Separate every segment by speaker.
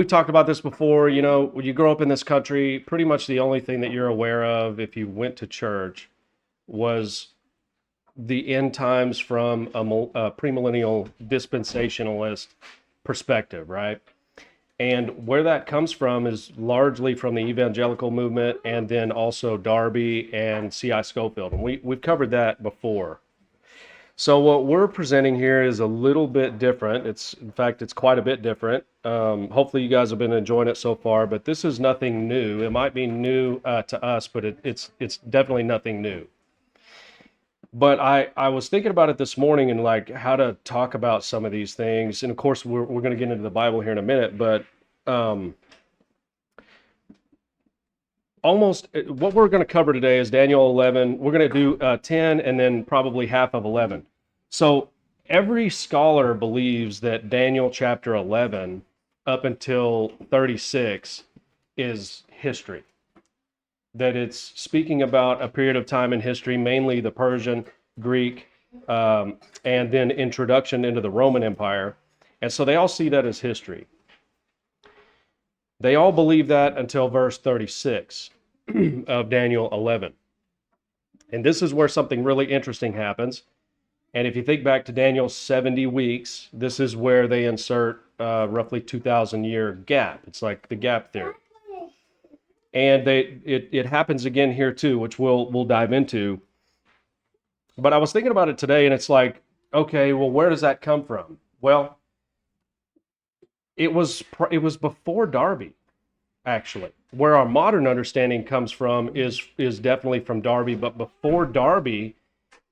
Speaker 1: We've talked about this before. When you grow up in this country, pretty much the only thing that you're aware of if you went to church was the end times from a premillennial dispensationalist perspective, right? And where that comes from is largely from the evangelical movement and then also Darby and C.I. Scofield. And we've covered that before. So what we're presenting here is a little bit different. In fact, it's quite a bit different. Hopefully you guys have been enjoying it so far, but this is nothing new. It might be new to us, but it's definitely nothing new. But I was thinking about it this morning and like how to talk about some of these things. And of course, we're going to get into the Bible here in a minute, but almost what we're going to cover today is Daniel 11. We're going to do 10 and then probably half of 11. So every scholar believes that Daniel chapter 11 up until 36 is history. That it's speaking about a period of time in history, mainly the Persian, Greek, and then introduction into the Roman Empire. And so they all see that as history. They all believe that until verse 36 of Daniel 11. And this is where something really interesting happens. And if you think back to Daniel's 70 weeks, this is where they insert roughly 2,000 year gap. It's like the gap theory. And it happens again here too, which we'll dive into. But I was thinking about it today, and it's like, okay, well, where does that come from? Well, it was before Darby, actually. Where our modern understanding comes from is definitely from Darby, but before Darby,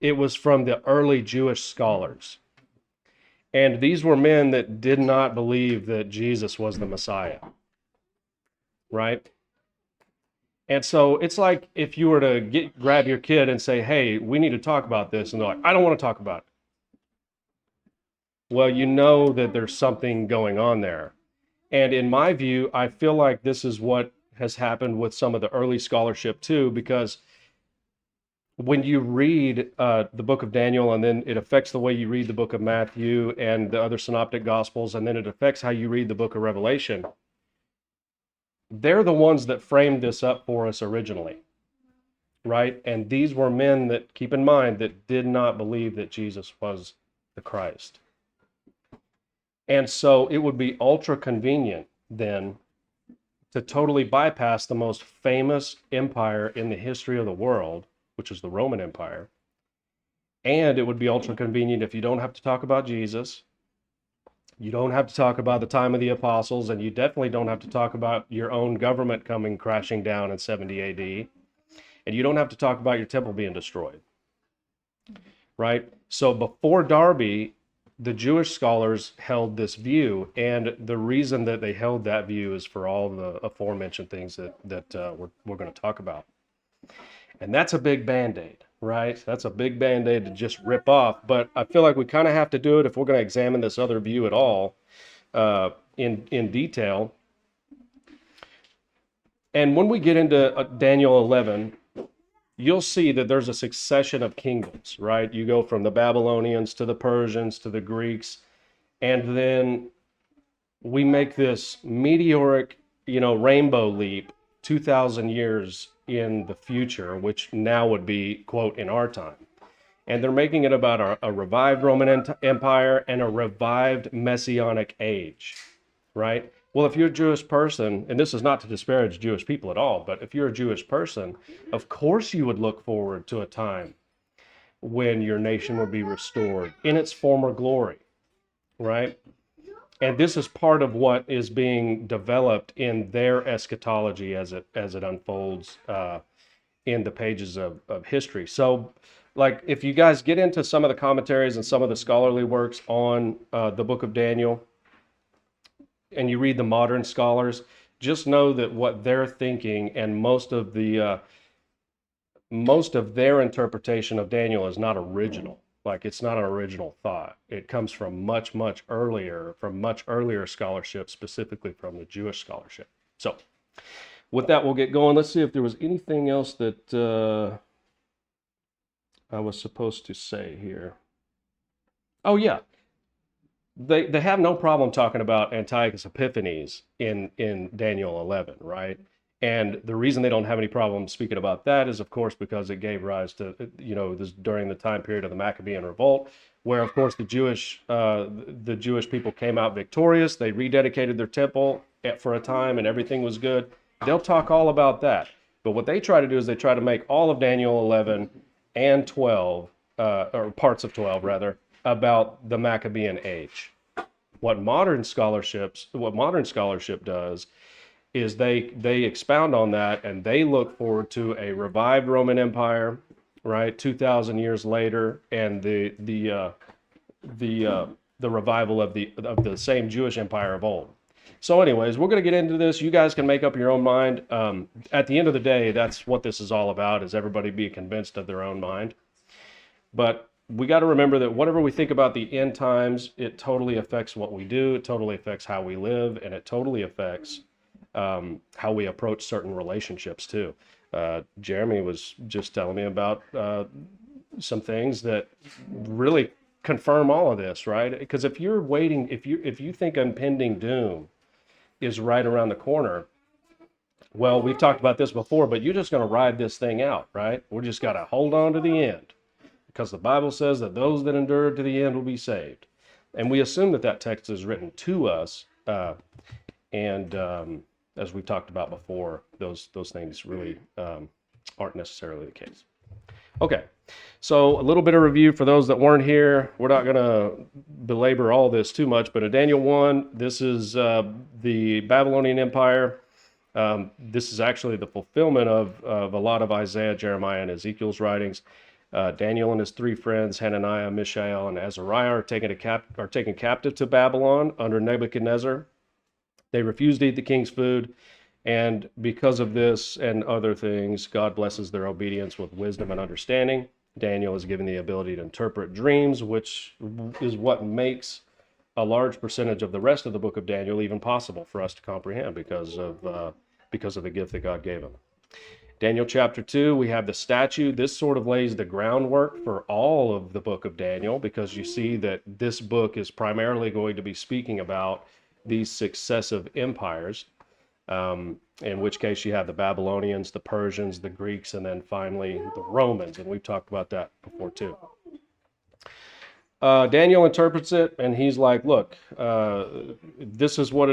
Speaker 1: it was from the early Jewish scholars. And these were men that did not believe that Jesus was the Messiah, right? And so it's like if you were to grab your kid and say, hey, we need to talk about this. And they're like, I don't want to talk about it. Well, you know that there's something going on there. And in my view, I feel like this is what has happened with some of the early scholarship too, because when you read the book of Daniel, and then it affects the way you read the book of Matthew and the other synoptic gospels, and then it affects how you read the book of Revelation, they're the ones that framed this up for us originally, right? And these were men that, keep in mind, that did not believe that Jesus was the Christ. And so it would be ultra convenient then to totally bypass the most famous empire in the history of the world, which is the Roman Empire. And it would be ultra convenient if you don't have to talk about Jesus, you don't have to talk about the time of the apostles, and you definitely don't have to talk about your own government coming crashing down in 70 AD, and you don't have to talk about your temple being destroyed, right? So before Darby, the Jewish scholars held this view, and the reason that they held that view is for all the aforementioned things that we're going to talk about. And that's a big Band-Aid, right? That's a big Band-Aid to just rip off. But I feel like we kind of have to do it if we're going to examine this other view at all in detail. And when we get into Daniel 11, you'll see that there's a succession of kingdoms, right? You go from the Babylonians to the Persians to the Greeks, and then we make this meteoric, rainbow leap 2,000 years in the future, which now would be, quote, in our time. And they're making it about a revived Roman Empire and a revived Messianic age, right? Well, if you're a Jewish person, and this is not to disparage Jewish people at all, but if you're a Jewish person, of course you would look forward to a time when your nation would be restored in its former glory, right? And this is part of what is being developed in their eschatology as it unfolds in the pages of history. So, like, if you guys get into some of the commentaries and some of the scholarly works on the book of Daniel, and you read the modern scholars, just know that what they're thinking and most of their interpretation of Daniel is not original. Like, it's not an original thought. It comes from much earlier scholarship, specifically from the Jewish scholarship. So with that, we'll get going. Let's see if there was anything else that I was supposed to say here. Oh yeah, they have no problem talking about Antiochus Epiphanes in Daniel 11, right? And the reason they don't have any problem speaking about that is, of course, because it gave rise to, this during the time period of the Maccabean revolt, where, of course, the Jewish people came out victorious. They rededicated their temple for a time, and everything was good. They'll talk all about that. But what they try to do is they try to make all of Daniel 11 and 12, or parts of 12 rather, about the Maccabean age. What modern scholarship does is they expound on that, and they look forward to a revived Roman Empire, right, 2,000 years later, and the revival of the same Jewish empire of old. So, anyways, we're going to get into this. You guys can make up your own mind. At the end of the day, that's what this is all about: is everybody be convinced of their own mind. But we got to remember that whatever we think about the end times, it totally affects what we do. It totally affects how we live, and it totally affects how we approach certain relationships too. Jeremy was just telling me about some things that really confirm all of this, right? Because if you're waiting, if you think impending doom is right around the corner, well, we've talked about this before, but you're just going to ride this thing out, right? We're just got to hold on to the end, because the Bible says that those that endure to the end will be saved. And we assume that that text is written to us, and as we talked about before, those things really aren't necessarily the case. Okay, so a little bit of review for those that weren't here. We're not going to belabor all this too much, but in Daniel 1, this is the Babylonian Empire. This is actually the fulfillment of a lot of Isaiah, Jeremiah, and Ezekiel's writings. Daniel and his three friends, Hananiah, Mishael, and Azariah, are taken captive to Babylon under Nebuchadnezzar. They refuse to eat the king's food, and because of this and other things, God blesses their obedience with wisdom and understanding. Daniel is given the ability to interpret dreams, which is what makes a large percentage of the rest of the book of Daniel even possible for us to comprehend, because of the gift that God gave him. Daniel chapter 2, we have the statue. This sort of lays the groundwork for all of the book of Daniel, because you see that this book is primarily going to be speaking about these successive empires, in which case you have the Babylonians, the Persians, the Greeks, and then finally the Romans, and we've talked about that before too. Daniel interprets it, and he's like, look, this is what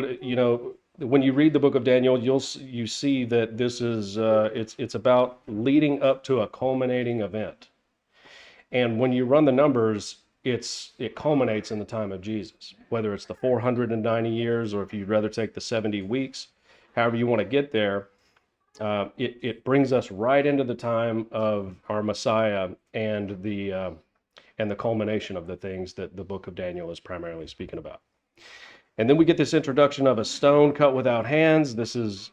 Speaker 1: when you read the book of Daniel, you see that this is it's about leading up to a culminating event. And when you run the numbers, it culminates in the time of Jesus, whether it's the 490 years, or if you'd rather take the 70 weeks, however you want to get there. It brings us right into the time of our Messiah and the culmination of the things that the book of Daniel is primarily speaking about. And then we get this introduction of a stone cut without hands. This is,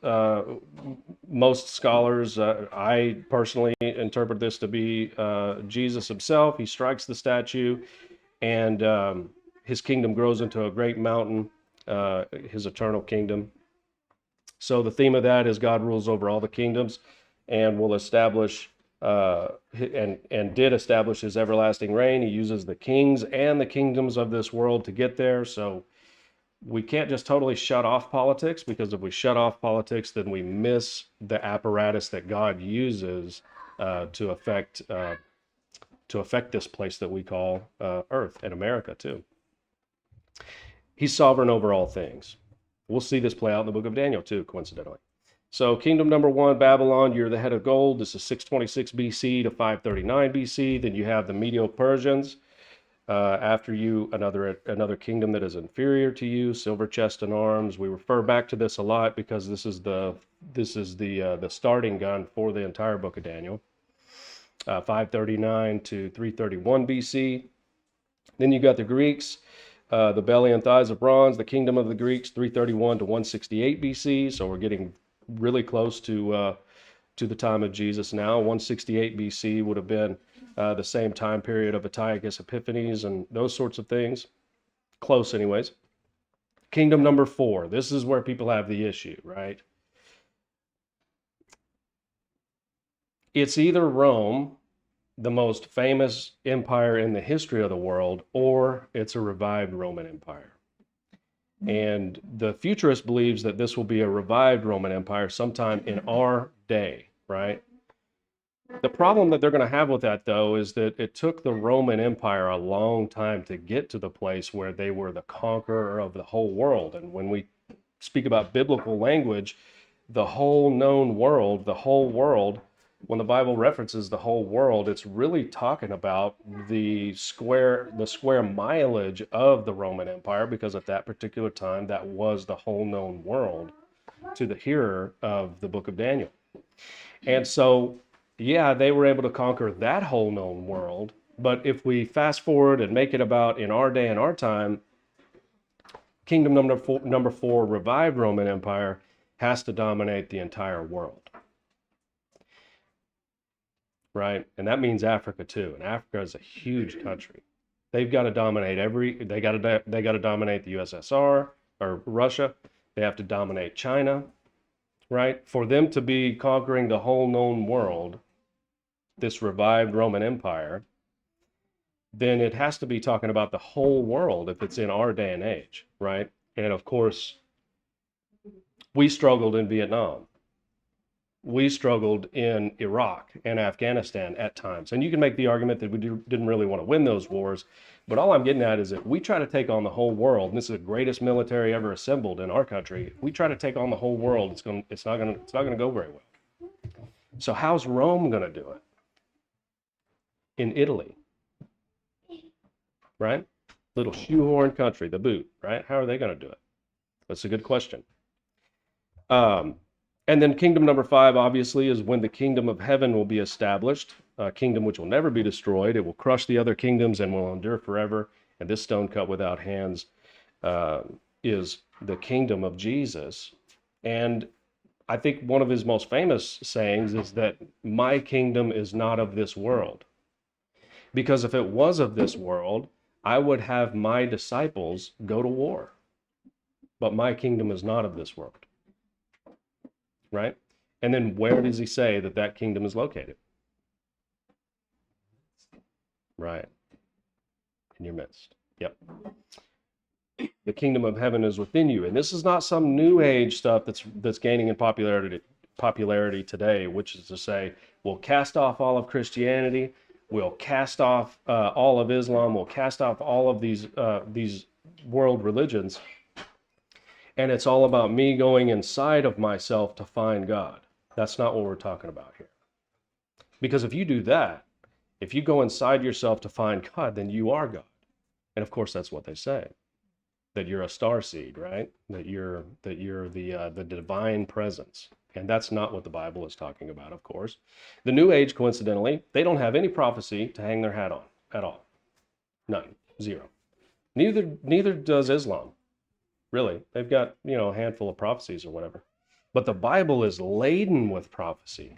Speaker 1: most scholars, I personally interpret this to be Jesus himself. He strikes the statue, and his kingdom grows into a great mountain, his eternal kingdom. So the theme of that is God rules over all the kingdoms, and will establish and did establish his everlasting reign. He uses the kings and the kingdoms of this world to get there. So we can't just totally shut off politics, because if we shut off politics, then we miss the apparatus that God uses to affect this place that we call Earth and America too. He's sovereign over all things. We'll see this play out in the book of Daniel too, coincidentally. So kingdom number 1, Babylon, you're the head of gold. This is 626 BC to 539 BC. Then you have the Medo-Persians. After you, another kingdom that is inferior to you, silver chest and arms. We refer back to this a lot because this is the starting gun for the entire book of Daniel. 539 to 331 BC. Then you got the Greeks, the belly and thighs of bronze, the kingdom of the Greeks, 331 to 168 BC. So we're getting really close to the time of Jesus now. 168 BC would have been the same time period of Antiochus Epiphanes and those sorts of things. Close anyways. Kingdom number 4. This is where people have the issue, right? It's either Rome the most famous empire in the history of the world, or it's a revived Roman Empire. And the futurist believes that this will be a revived Roman Empire sometime in our day, right? The problem that they're going to have with that, though, is that it took the Roman Empire a long time to get to the place where they were the conqueror of the whole world. And when we speak about biblical language, the whole known world, the whole world, when the Bible references the whole world, it's really talking about the square mileage of the Roman Empire, because at that particular time, that was the whole known world to the hearer of the book of Daniel. And so, yeah, they were able to conquer that whole known world. But if we fast forward and make it about in our day and our time, kingdom number four, revived Roman Empire, has to dominate the entire world. Right? And that means Africa too. And Africa is a huge country. They've got to dominate they got to dominate the USSR or Russia. They have to dominate China, right? For them to be conquering the whole known world, this revived Roman Empire, then it has to be talking about the whole world if it's in our day and age, right? And of course, we struggled in Vietnam. We struggled in Iraq and Afghanistan at times. And you can make the argument that we didn't really want to win those wars. But all I'm getting at is that we try to take on the whole world, and this is the greatest military ever assembled in our country. If we try to take on the whole world, it's not going to go very well. So how's Rome going to do it? In Italy, right? Little shoehorn country, the boot, right? How are they going to do it? That's a good question. And then kingdom number five, obviously, is when the kingdom of heaven will be established, a kingdom which will never be destroyed. It will crush the other kingdoms and will endure forever. And this stone cut without hands is the kingdom of Jesus. And I think one of his most famous sayings is that my kingdom is not of this world. Because if it was of this world, I would have my disciples go to war. But my kingdom is not of this world. Right? And then where does he say that that kingdom is located? Right. In your midst. Yep. The kingdom of heaven is within you. And this is not some new age stuff that's gaining in popularity today, which is to say, we'll cast off all of Christianity, we'll cast off all of Islam, we'll cast off all of these world religions. And it's all about me going inside of myself to find God. That's not what we're talking about here. Because if you do that, if you go inside yourself to find God, then you are God. And of course, that's what they say, that you're a star seed, right? That you're the divine presence. And that's not what the Bible is talking about, of course. The New Age, coincidentally, they don't have any prophecy to hang their hat on at all. None. Zero. Neither does Islam. Really, they've got, a handful of prophecies or whatever. But the Bible is laden with prophecy.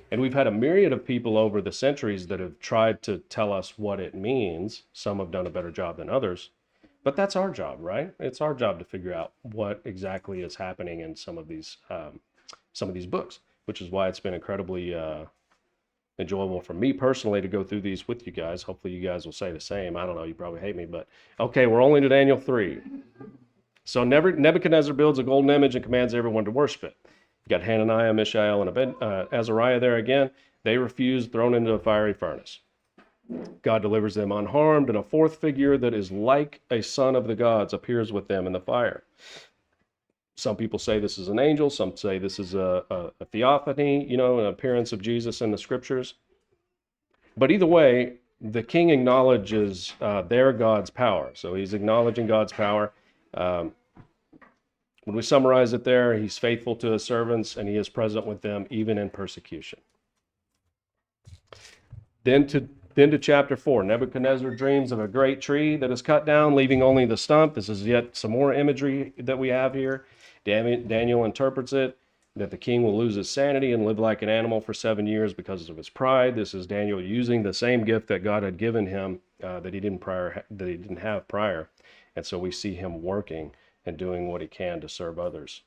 Speaker 1: And we've had a myriad of people over the centuries that have tried to tell us what it means. Some have done a better job than others. But that's our job, right? It's our job to figure out what exactly is happening in some of these books, which is why it's been incredibly enjoyable for me personally to go through these with you guys. Hopefully you guys will say the same. I don't know, you probably hate me, but okay, we're only to Daniel 3. So Nebuchadnezzar builds a golden image and commands everyone to worship it. You got Hananiah, Mishael, and Azariah there again. They refuse, thrown into a fiery furnace. God delivers them unharmed, and a fourth figure that is like a son of the gods appears with them in the fire. Some people say this is an angel. Some say this is a theophany, an appearance of Jesus in the scriptures. But either way, the king acknowledges their God's power. So he's acknowledging God's power. When we summarize it there, he's faithful to his servants and he is present with them even in persecution. Then to chapter 4, Nebuchadnezzar dreams of a great tree that is cut down, leaving only the stump. This is yet some more imagery that we have here. Daniel interprets it, that the king will lose his sanity and live like an animal for 7 years because of his pride. This is Daniel using the same gift that God had given him that he didn't have prior. And so we see him working and doing what he can to serve others.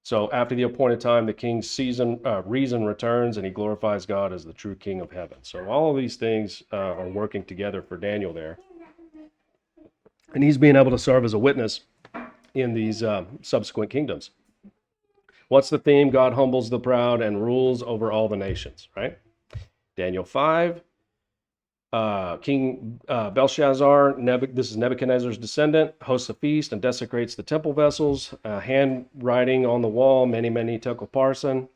Speaker 1: So after the appointed time, the king's reason returns, and he glorifies God as the true king of heaven. So all of these things are working together for Daniel there. And he's being able to serve as a witness in these subsequent kingdoms. What's the theme? God humbles the proud and rules over all the nations, right? Daniel 5, King Belshazzar, this is Nebuchadnezzar's descendant, hosts a feast and desecrates the temple vessels, handwriting on the wall, many, many tekel parson.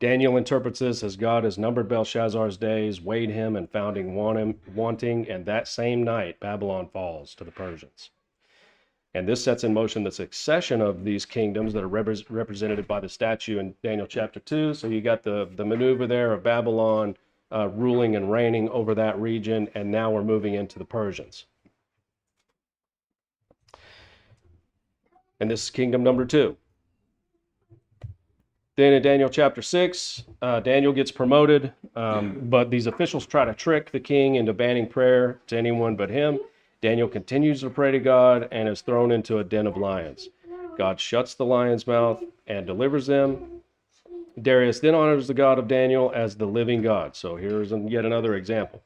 Speaker 1: Daniel interprets this as God has numbered Belshazzar's days, weighed him, and found him wanting, and that same night Babylon falls to the Persians. And this sets in motion the succession of these kingdoms that are represented by the statue in Daniel chapter 2. So you got the maneuver there of Babylon ruling and reigning over that region, and now we're moving into the Persians. And this is kingdom number 2. Then in Daniel chapter 6, Daniel gets promoted, but these officials try to trick the king into banning prayer to anyone but him. Daniel continues to pray to God and is thrown into a den of lions. God shuts the lion's mouth and delivers them. Darius then honors the God of Daniel as the living God. So here's yet another example.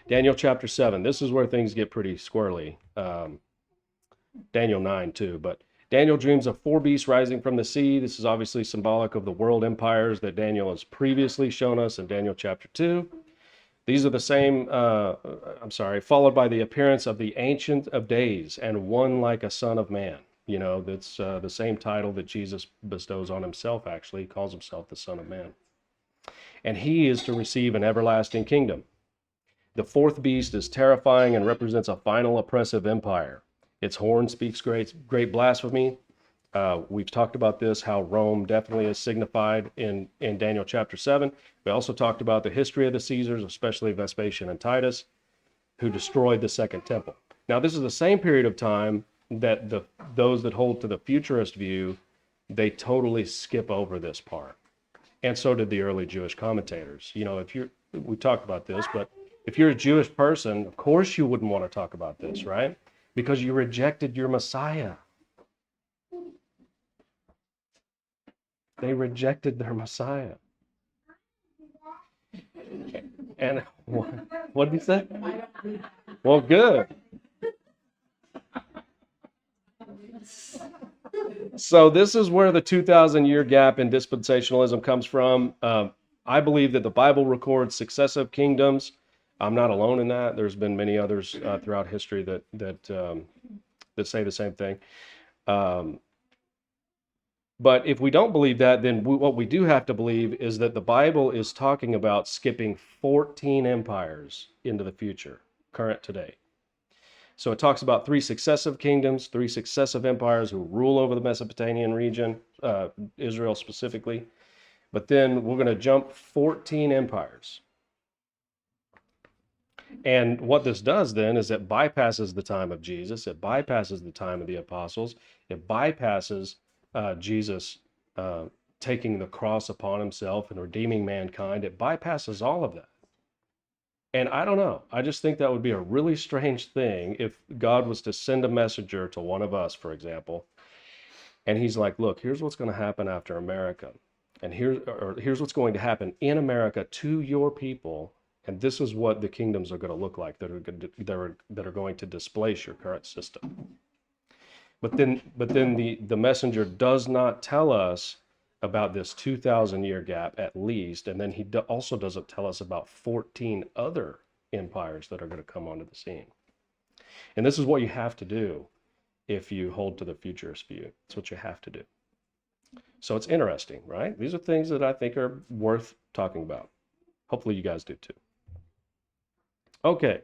Speaker 1: Daniel chapter 7. This is where things get pretty squirrely. Daniel 9 too. But Daniel dreams of 4 beasts rising from the sea. This is obviously symbolic of the world empires that Daniel has previously shown us in Daniel chapter 2. These are the same, followed by the appearance of the Ancient of Days and one like a son of man. You know, that's the same title that Jesus bestows on himself, actually. He calls himself the Son of Man. And he is to receive an everlasting kingdom. The 4th beast is terrifying and represents a final oppressive empire. Its horn speaks great blasphemy. We've talked about this, how Rome definitely is signified in Daniel chapter 7. We also talked about the history of the Caesars, especially Vespasian and Titus, who destroyed the Second Temple. Now, this is the same period of time that those that hold to the futurist view, they totally skip over this part. And so did the early Jewish commentators. You know, we talked about this, but if you're a Jewish person, of course you wouldn't want to talk about this, right? Because you rejected your Messiah. They rejected their Messiah. And what did he say? Well, good. So this is where the 2,000-year gap in dispensationalism comes from. I believe that the Bible records successive kingdoms. I'm not alone in that. There's been many others throughout history that say the same thing. But if we don't believe that, then what we do have to believe is that the Bible is talking about skipping 14 empires into the future, current today. So it talks about 3 successive kingdoms, 3 successive empires who rule over the Mesopotamian region, Israel specifically. But then we're going to jump 14 empires. And what this does then is it bypasses the time of Jesus. It bypasses the time of the apostles. It bypasses Jesus taking the cross upon himself and redeeming mankind. It bypasses all of that. And I don't know. I just think that would be a really strange thing if God was to send a messenger to one of us, for example, and he's like, look, here's what's going to happen after America. And here's what's going to happen in America to your people. And this is what the kingdoms are going to look like that are going to displace your current system. But then the messenger does not tell us about this 2,000-year gap at least, and then he also doesn't tell us about 14 other empires that are going to come onto the scene. And this is what you have to do if you hold to the futurist view. It's what you have to do. So it's interesting, right? These are things that I think are worth talking about. Hopefully you guys do too. Okay.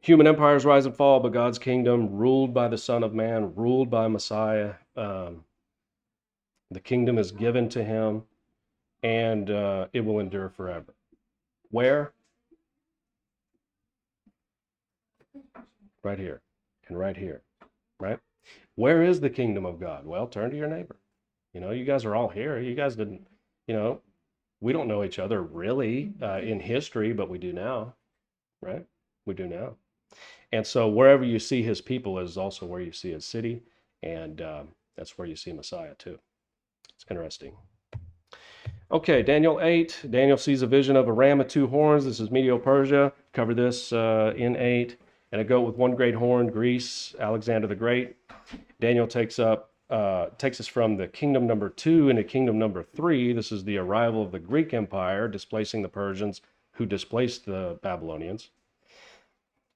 Speaker 1: Human empires rise and fall, but God's kingdom, ruled by the Son of Man, ruled by Messiah. The kingdom is given to him, and it will endure forever. Where? Right here and right here, right? Where is the kingdom of God? Well, turn to your neighbor. You know, you guys are all here. You guys didn't, we don't know each other really in history, but we do now, right? We do now. And so wherever you see his people is also where you see his city. And that's where you see Messiah too. It's interesting. Okay, Daniel 8. Daniel sees a vision of a ram with 2 horns. This is Medo-Persia. Cover this in 8. And a goat with 1 great horn, Greece, Alexander the Great. Daniel takes us from the kingdom number 2 into kingdom number 3. This is the arrival of the Greek Empire, displacing the Persians, who displaced the Babylonians.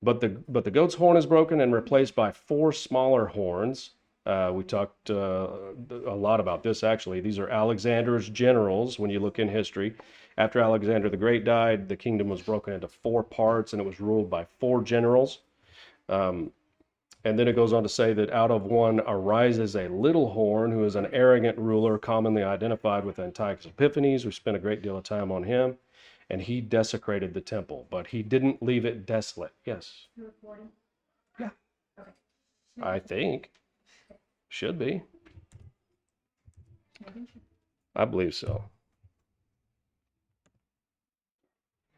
Speaker 1: But the goat's horn is broken and replaced by 4 smaller horns. We talked a lot about this, actually. These are Alexander's generals when you look in history. After Alexander the Great died, the kingdom was broken into 4 parts, and it was ruled by 4 generals. And then it goes on to say that out of one arises a little horn, who is an arrogant ruler commonly identified with Antiochus Epiphanes. We spent a great deal of time on him. And he desecrated the temple, but he didn't leave it desolate. Yes? You're recording? Yeah. Okay. I think. Should be. I believe so.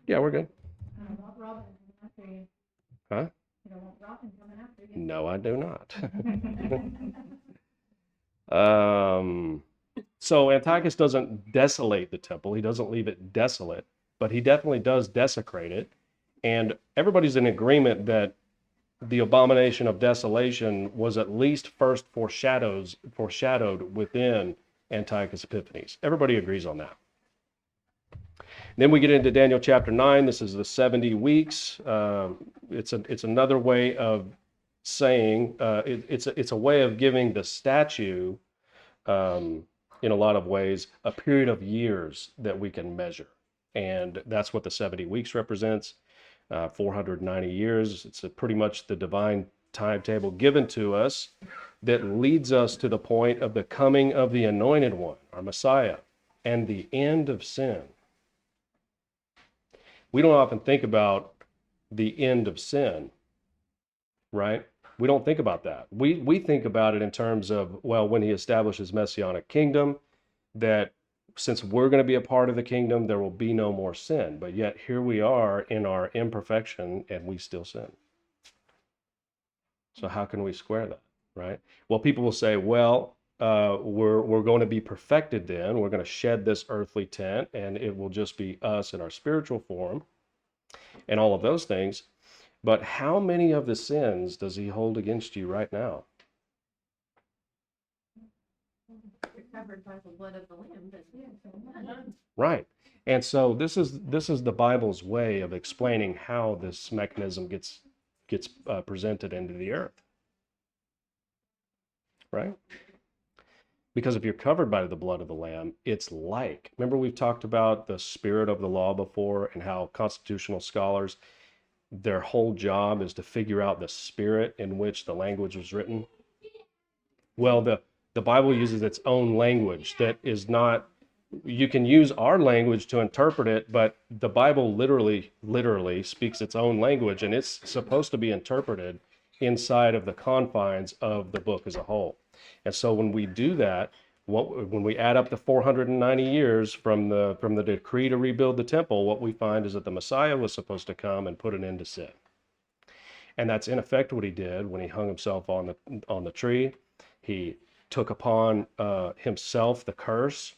Speaker 1: Yeah, we're good. Huh? No, I do not. So Antiochus doesn't desolate the temple. He doesn't leave it desolate, but he definitely does desecrate it. And everybody's in agreement that the abomination of desolation was at least first foreshadowed within Antiochus Epiphanes. Everybody agrees on that. Then we get into Daniel chapter 9. This is the 70 weeks. It's another way of saying, it's a way of giving the statue, in a lot of ways, a period of years that we can measure. And that's what the 70 weeks represents. 490 years. It's pretty much the divine timetable given to us that leads us to the point of the coming of the Anointed One, our Messiah, and the end of sin. We don't often think about the end of sin, right? We don't think about that. We think about it in terms of, well, when he establishes Messianic kingdom, that since we're going to be a part of the kingdom, there will be no more sin. But yet here we are in our imperfection, and we still sin. So how can we square that, right? Well, people will say, well, we're going to be perfected then. We're going to shed this earthly tent, and it will just be us in our spiritual form and all of those things. But how many of the sins does he hold against you right now? Covered by the blood of the Lamb. Right. And so this is the Bible's way of explaining how this mechanism gets presented into the earth. Right? Because if you're covered by the blood of the Lamb, it's like, remember we've talked about the spirit of the law before, and how constitutional scholars, their whole job is to figure out the spirit in which the language was written. Well, the Bible uses its own language that is not, you can use our language to interpret it, but the Bible literally speaks its own language, and it's supposed to be interpreted inside of the confines of the book as a whole. And so when we do that, when we add up the 490 years from the decree to rebuild the temple, what we find is that the Messiah was supposed to come and put an end to sin. And that's in effect what he did when he hung himself on the tree. He took upon himself the curse,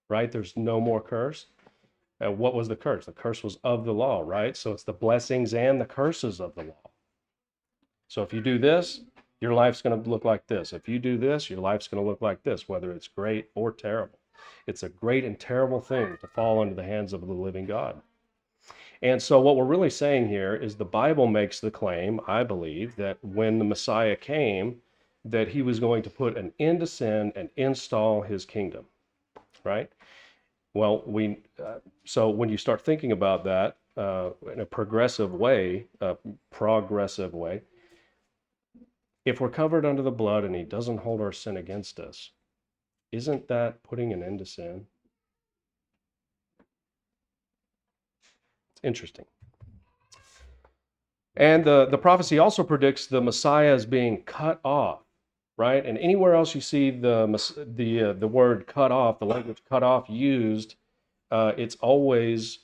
Speaker 1: right? There's no more curse. And what was the curse? The curse was of the law, right? So it's the blessings and the curses of the law. So if you do this, your life's going to look like this. If you do this, your life's going to look like this, whether it's great or terrible. It's a great and terrible thing to fall into the hands of the living God. And so what we're really saying here is the Bible makes the claim, I believe, that when the Messiah came, that he was going to put an end to sin and install his kingdom, right? Well, so when you start thinking about that in a progressive way, if we're covered under the blood and he doesn't hold our sin against us, isn't that putting an end to sin? It's interesting. And the prophecy also predicts the Messiah as being cut off, right? And anywhere else you see the word cut off, the language cut off used, it always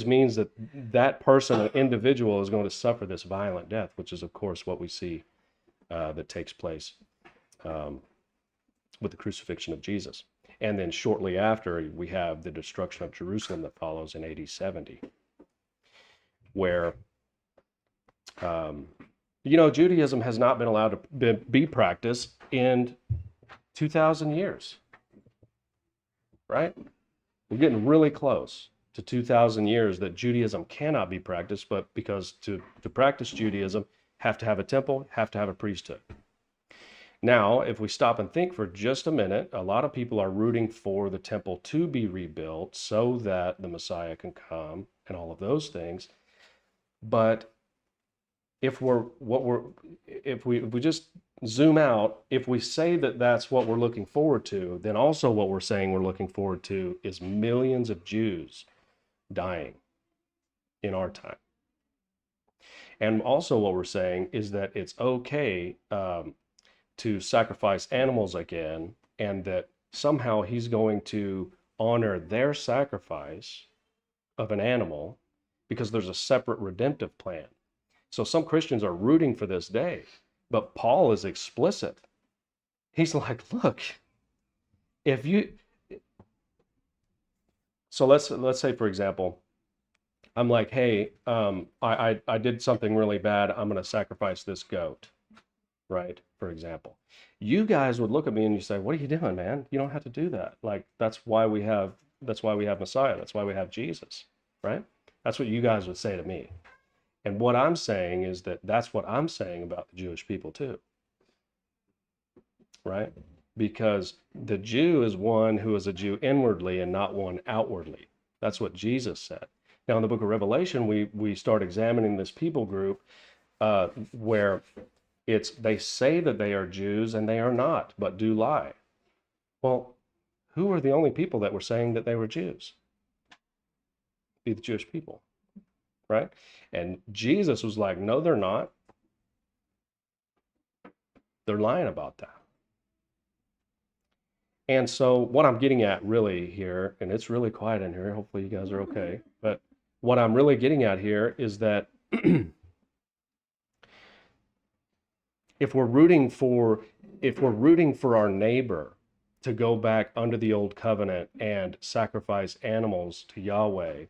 Speaker 1: means that person, an individual, is going to suffer this violent death, which is of course what we see that takes place with the crucifixion of Jesus. And then shortly after, we have the destruction of Jerusalem that follows in AD 70, where, Judaism has not been allowed to be practiced in 2,000 years, right? We're getting really close to 2,000 years that Judaism cannot be practiced, but because to practice Judaism, have to have a temple, have to have a priesthood. Now, if we stop and think for just a minute, a lot of people are rooting for the temple to be rebuilt so that the Messiah can come and all of those things. But if we just zoom out, if we say that that's what we're looking forward to, then also what we're saying we're looking forward to is millions of Jews dying in our time. And also what we're saying is that it's okay to sacrifice animals again, and that somehow he's going to honor their sacrifice of an animal because there's a separate redemptive plan. So some Christians are rooting for this day, but Paul is explicit. He's like, look, if you, so let's say, for example, I'm like, hey, I did something really bad. I'm going to sacrifice this goat, right? For example, you guys would look at me and you say, what are you doing, man? You don't have to do that. Like, that's why we have Messiah. That's why we have Jesus, right? That's what you guys would say to me. And what I'm saying is that that's what I'm saying about the Jewish people too, right? Because the Jew is one who is a Jew inwardly and not one outwardly. That's what Jesus said. Now, in the book of Revelation, we start examining this people group where they say that they are Jews and they are not, but do lie. Well, who were the only people that were saying that they were Jews? Be the Jewish people, right? And Jesus was like, no, they're not. They're lying about that. And so what I'm getting at really here, and it's really quiet in here, hopefully you guys are okay, but what I'm really getting at here is that if we're rooting for our neighbor to go back under the old covenant and sacrifice animals to Yahweh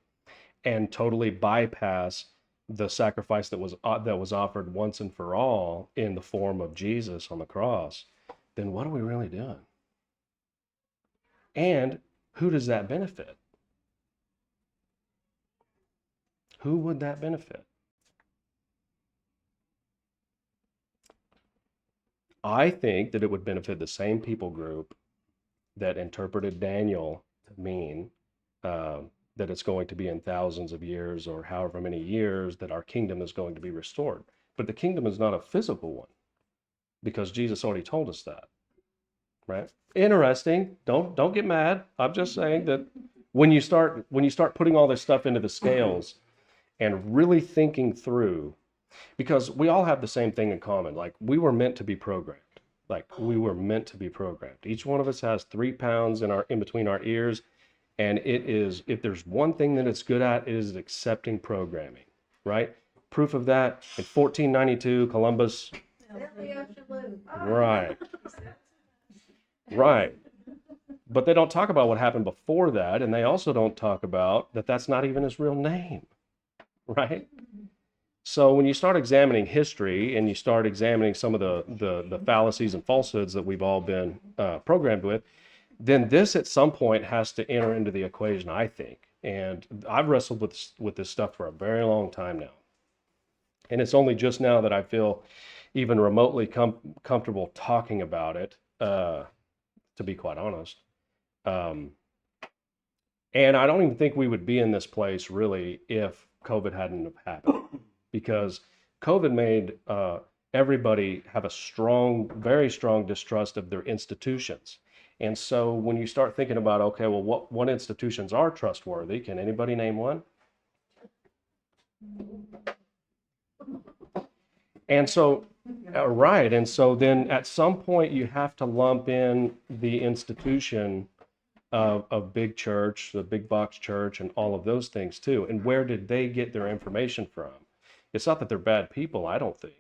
Speaker 1: and totally bypass the sacrifice that was offered once and for all in the form of Jesus on the cross, then what are we really doing? And who does that benefit? Who would that benefit? I think that it would benefit the same people group that interpreted Daniel to mean that it's going to be in thousands of years or however many years that our kingdom is going to be restored. But the kingdom is not a physical one because Jesus already told us that, right? Interesting. Don't get mad. I'm just saying that when you start putting all this stuff into the scales and really thinking through, because we all have the same thing in common. Like, we were meant to be programmed. Each one of us has 3 pounds in between our ears. And it is, if there's one thing that it's good at, it is accepting programming, right? Proof of that, in 1492, Columbus. Right. Right. But they don't talk about what happened before that. And they also don't talk about that that's not even his real name, right? So when you start examining history and you start examining some of the fallacies and falsehoods that we've all been programmed with, then this at some point has to enter into the equation, I think. And I've wrestled with this stuff for a very long time now. And it's only just now that I feel even remotely comfortable talking about it, to be quite honest. And I don't even think we would be in this place really if COVID hadn't have happened, because COVID made everybody have a very strong distrust of their institutions. And so when you start thinking about, okay, well, what institutions are trustworthy? Can anybody name one? And so, right. And so then at some point you have to lump in the institution of big church, the big box church, and all of those things too. And where did they get their information from? It's not that they're bad people, I don't think.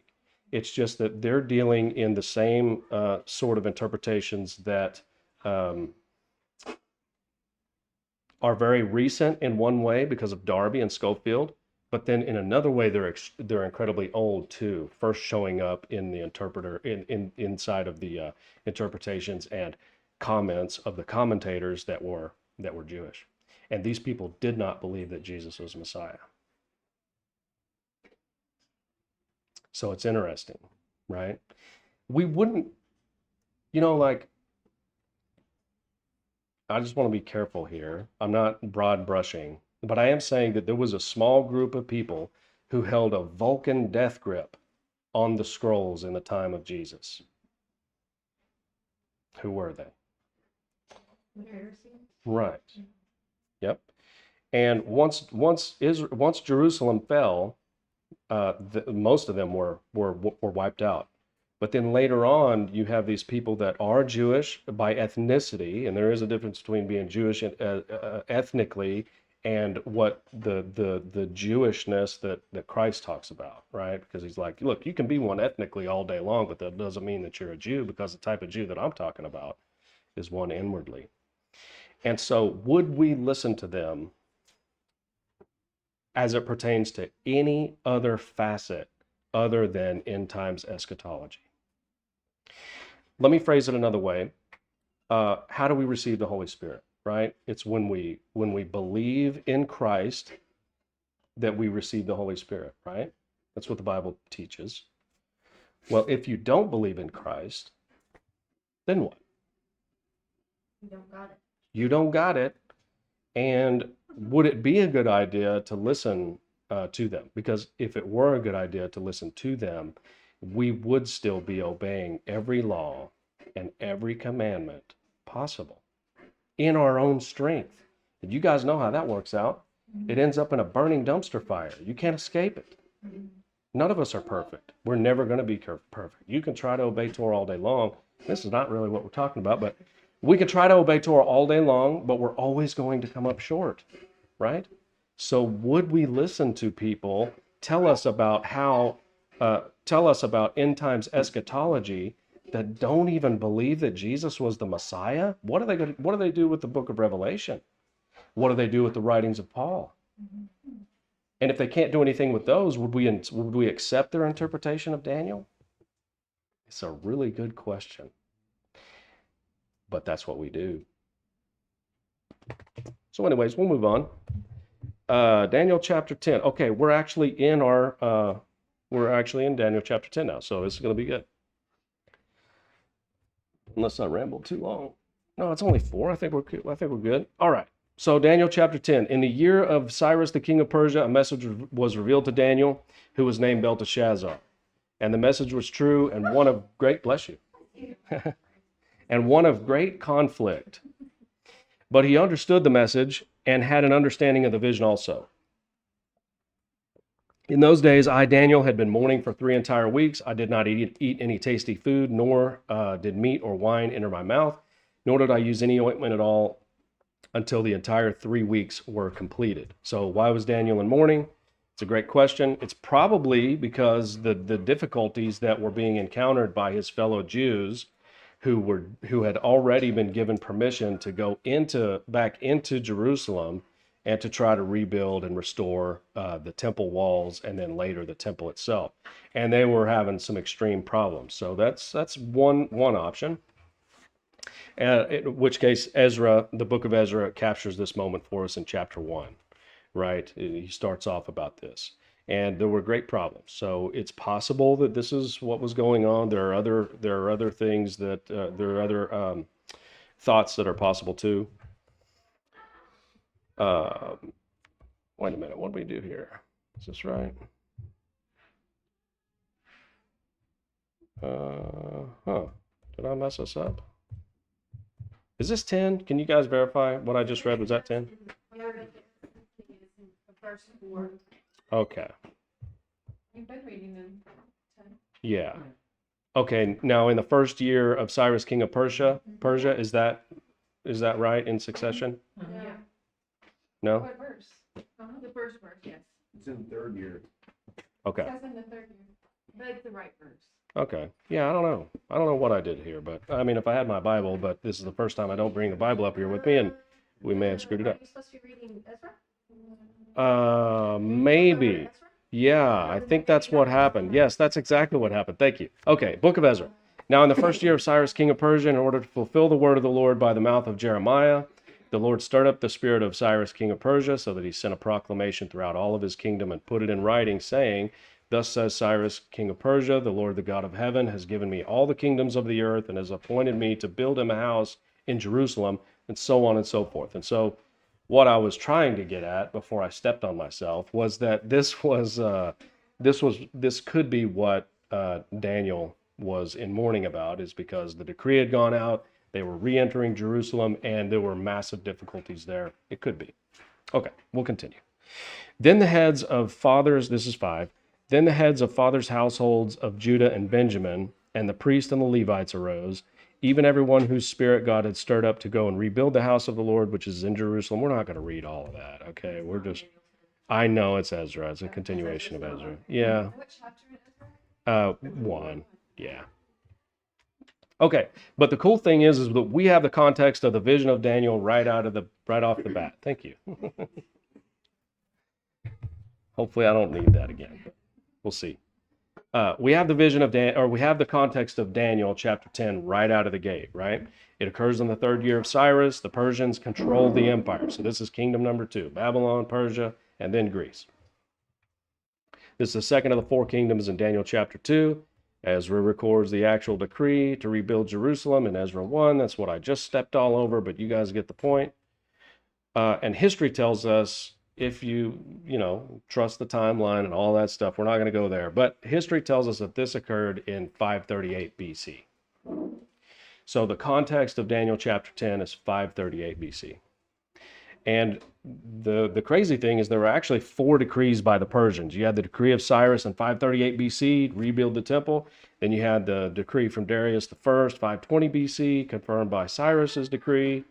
Speaker 1: It's just that they're dealing in the same sort of interpretations that are very recent in one way because of Darby and Schofield, but then in another way they're incredibly old too. First showing up in the interpreter inside of the interpretations and comments of the commentators that were Jewish, and these people did not believe that Jesus was Messiah. So it's interesting, right? We wouldn't, like, I just want to be careful here. I'm not broad brushing, but I am saying that there was a small group of people who held a Vulcan death grip on the scrolls in the time of Jesus. Who were they? Right. Yep. And once Jerusalem fell, most of them were wiped out. But then later on, you have these people that are Jewish by ethnicity, and there is a difference between being Jewish ethnically and what the Jewishness that Christ talks about, right? Because he's like, look, you can be one ethnically all day long, but that doesn't mean that you're a Jew, because the type of Jew that I'm talking about is one inwardly. And so would we listen to them as it pertains to any other facet other than end times eschatology? Let me phrase it another way. How do we receive the Holy Spirit, right? It's when we believe in Christ that we receive the Holy Spirit, right? That's what the Bible teaches. Well, if you don't believe in Christ, then what?
Speaker 2: You don't got it.
Speaker 1: You don't got it. And would it be a good idea to listen to them? Because if it were a good idea to listen to them, we would still be obeying every law and every commandment possible in our own strength. And you guys know how that works out. It ends up in a burning dumpster fire. You can't escape it. None of us are perfect. We're never going to be perfect. You can try to obey Torah all day long. This is not really what we're talking about, but we can try to obey Torah all day long, but we're always going to come up short, right? So would we listen to people tell us about end times eschatology that don't even believe that Jesus was the Messiah? What do they do with the book of Revelation? What do they do with the writings of Paul? And if they can't do anything with those, would we accept their interpretation of Daniel? It's a really good question. But that's what we do. So anyways, we'll move on. Daniel chapter 10. Okay, we're actually in Daniel chapter 10 now, so this is going to be good. Unless I ramble too long. No, it's only 4. I think we're good. All right. So Daniel chapter 10. In the year of Cyrus the king of Persia, a message was revealed to Daniel, who was named Belteshazzar. And the message was true and one of great, bless you, and one of great conflict. But he understood the message and had an understanding of the vision also. In those days, I, Daniel, had been mourning for 3 entire weeks. I did not eat any tasty food, nor did meat or wine enter my mouth, nor did I use any ointment at all until the entire 3 weeks were completed. So why was Daniel in mourning? It's a great question. It's probably because the difficulties that were being encountered by his fellow Jews who had already been given permission to go back into Jerusalem and to try to rebuild and restore the temple walls and then later the temple itself. And they were having some extreme problems. So that's one option. In which case Ezra, the book of Ezra, captures this moment for us in chapter 1, right? He starts off about this. And there were great problems. So it's possible that this is what was going on. There are other things that there are other thoughts that are possible too. Wait a minute, what do we do here? Is this right? Did I mess this up? Is this 10? Can you guys verify what I just read? Was that 10? Okay.
Speaker 2: You've been reading them.
Speaker 1: Yeah. Okay, now in the first year of Cyrus, king of Persia, is that right in succession?
Speaker 2: Yeah.
Speaker 1: No?
Speaker 2: What verse? The first verse, yes.
Speaker 3: It's in the 3rd year.
Speaker 1: Okay.
Speaker 2: It says in the 3rd year. But it's the right verse.
Speaker 1: Okay. Yeah, I don't know. I don't know what I did here, but I mean, if I had my Bible, but this is the first time I don't bring the Bible up here with me, and we may have screwed it
Speaker 2: Are
Speaker 1: up.
Speaker 2: you supposed to be reading Ezra?
Speaker 1: Maybe.
Speaker 2: Ezra?
Speaker 1: Yeah, I think that's what happened. Yes, that's exactly what happened. Thank you. Okay, Book of Ezra. Now, in the first year of Cyrus, king of Persia, in order to fulfill the word of the Lord by the mouth of Jeremiah, the Lord stirred up the spirit of Cyrus, king of Persia, so that he sent a proclamation throughout all of his kingdom and put it in writing, saying, Thus says Cyrus, king of Persia, the Lord, the God of heaven, has given me all the kingdoms of the earth and has appointed me to build him a house in Jerusalem, and so on and so forth. And so, what I was trying to get at before I stepped on myself was that this could be what Daniel was in mourning about, is because the decree had gone out, they were re-entering Jerusalem, and there were massive difficulties there. It could be. Okay, we'll continue. Then the heads of fathers, this is 5, then the heads of fathers' households of Judah and Benjamin, and the priests and the Levites arose, even everyone whose spirit God had stirred up to go and rebuild the house of the Lord, which is in Jerusalem. We're not going to read all of that, okay? We're just, I know it's Ezra. It's a continuation of Ezra. Yeah.
Speaker 2: What chapter in Ezra?
Speaker 1: 1. Yeah. Okay, but the cool thing is that we have the context of the vision of Daniel right off the bat. Thank you. Hopefully, I don't need that again. We'll see. We have the vision of we have the context of Daniel chapter 10 right out of the gate, right? It occurs in the 3rd year of Cyrus. The Persians control the empire. So this is kingdom number 2, Babylon, Persia, and then Greece. This is the second of the 4 kingdoms in Daniel chapter 2. Ezra records the actual decree to rebuild Jerusalem in Ezra 1. That's what I just stepped all over, but you guys get the point. And history tells us, if you trust the timeline and all that stuff, we're not going to go there. But history tells us that this occurred in 538 BC. So the context of Daniel chapter 10 is 538 BC. And the crazy thing is there were actually 4 decrees by the Persians. You had the decree of Cyrus in 538 BC, rebuild the temple. Then you had the decree from Darius I, 520 BC, confirmed by Cyrus's decree.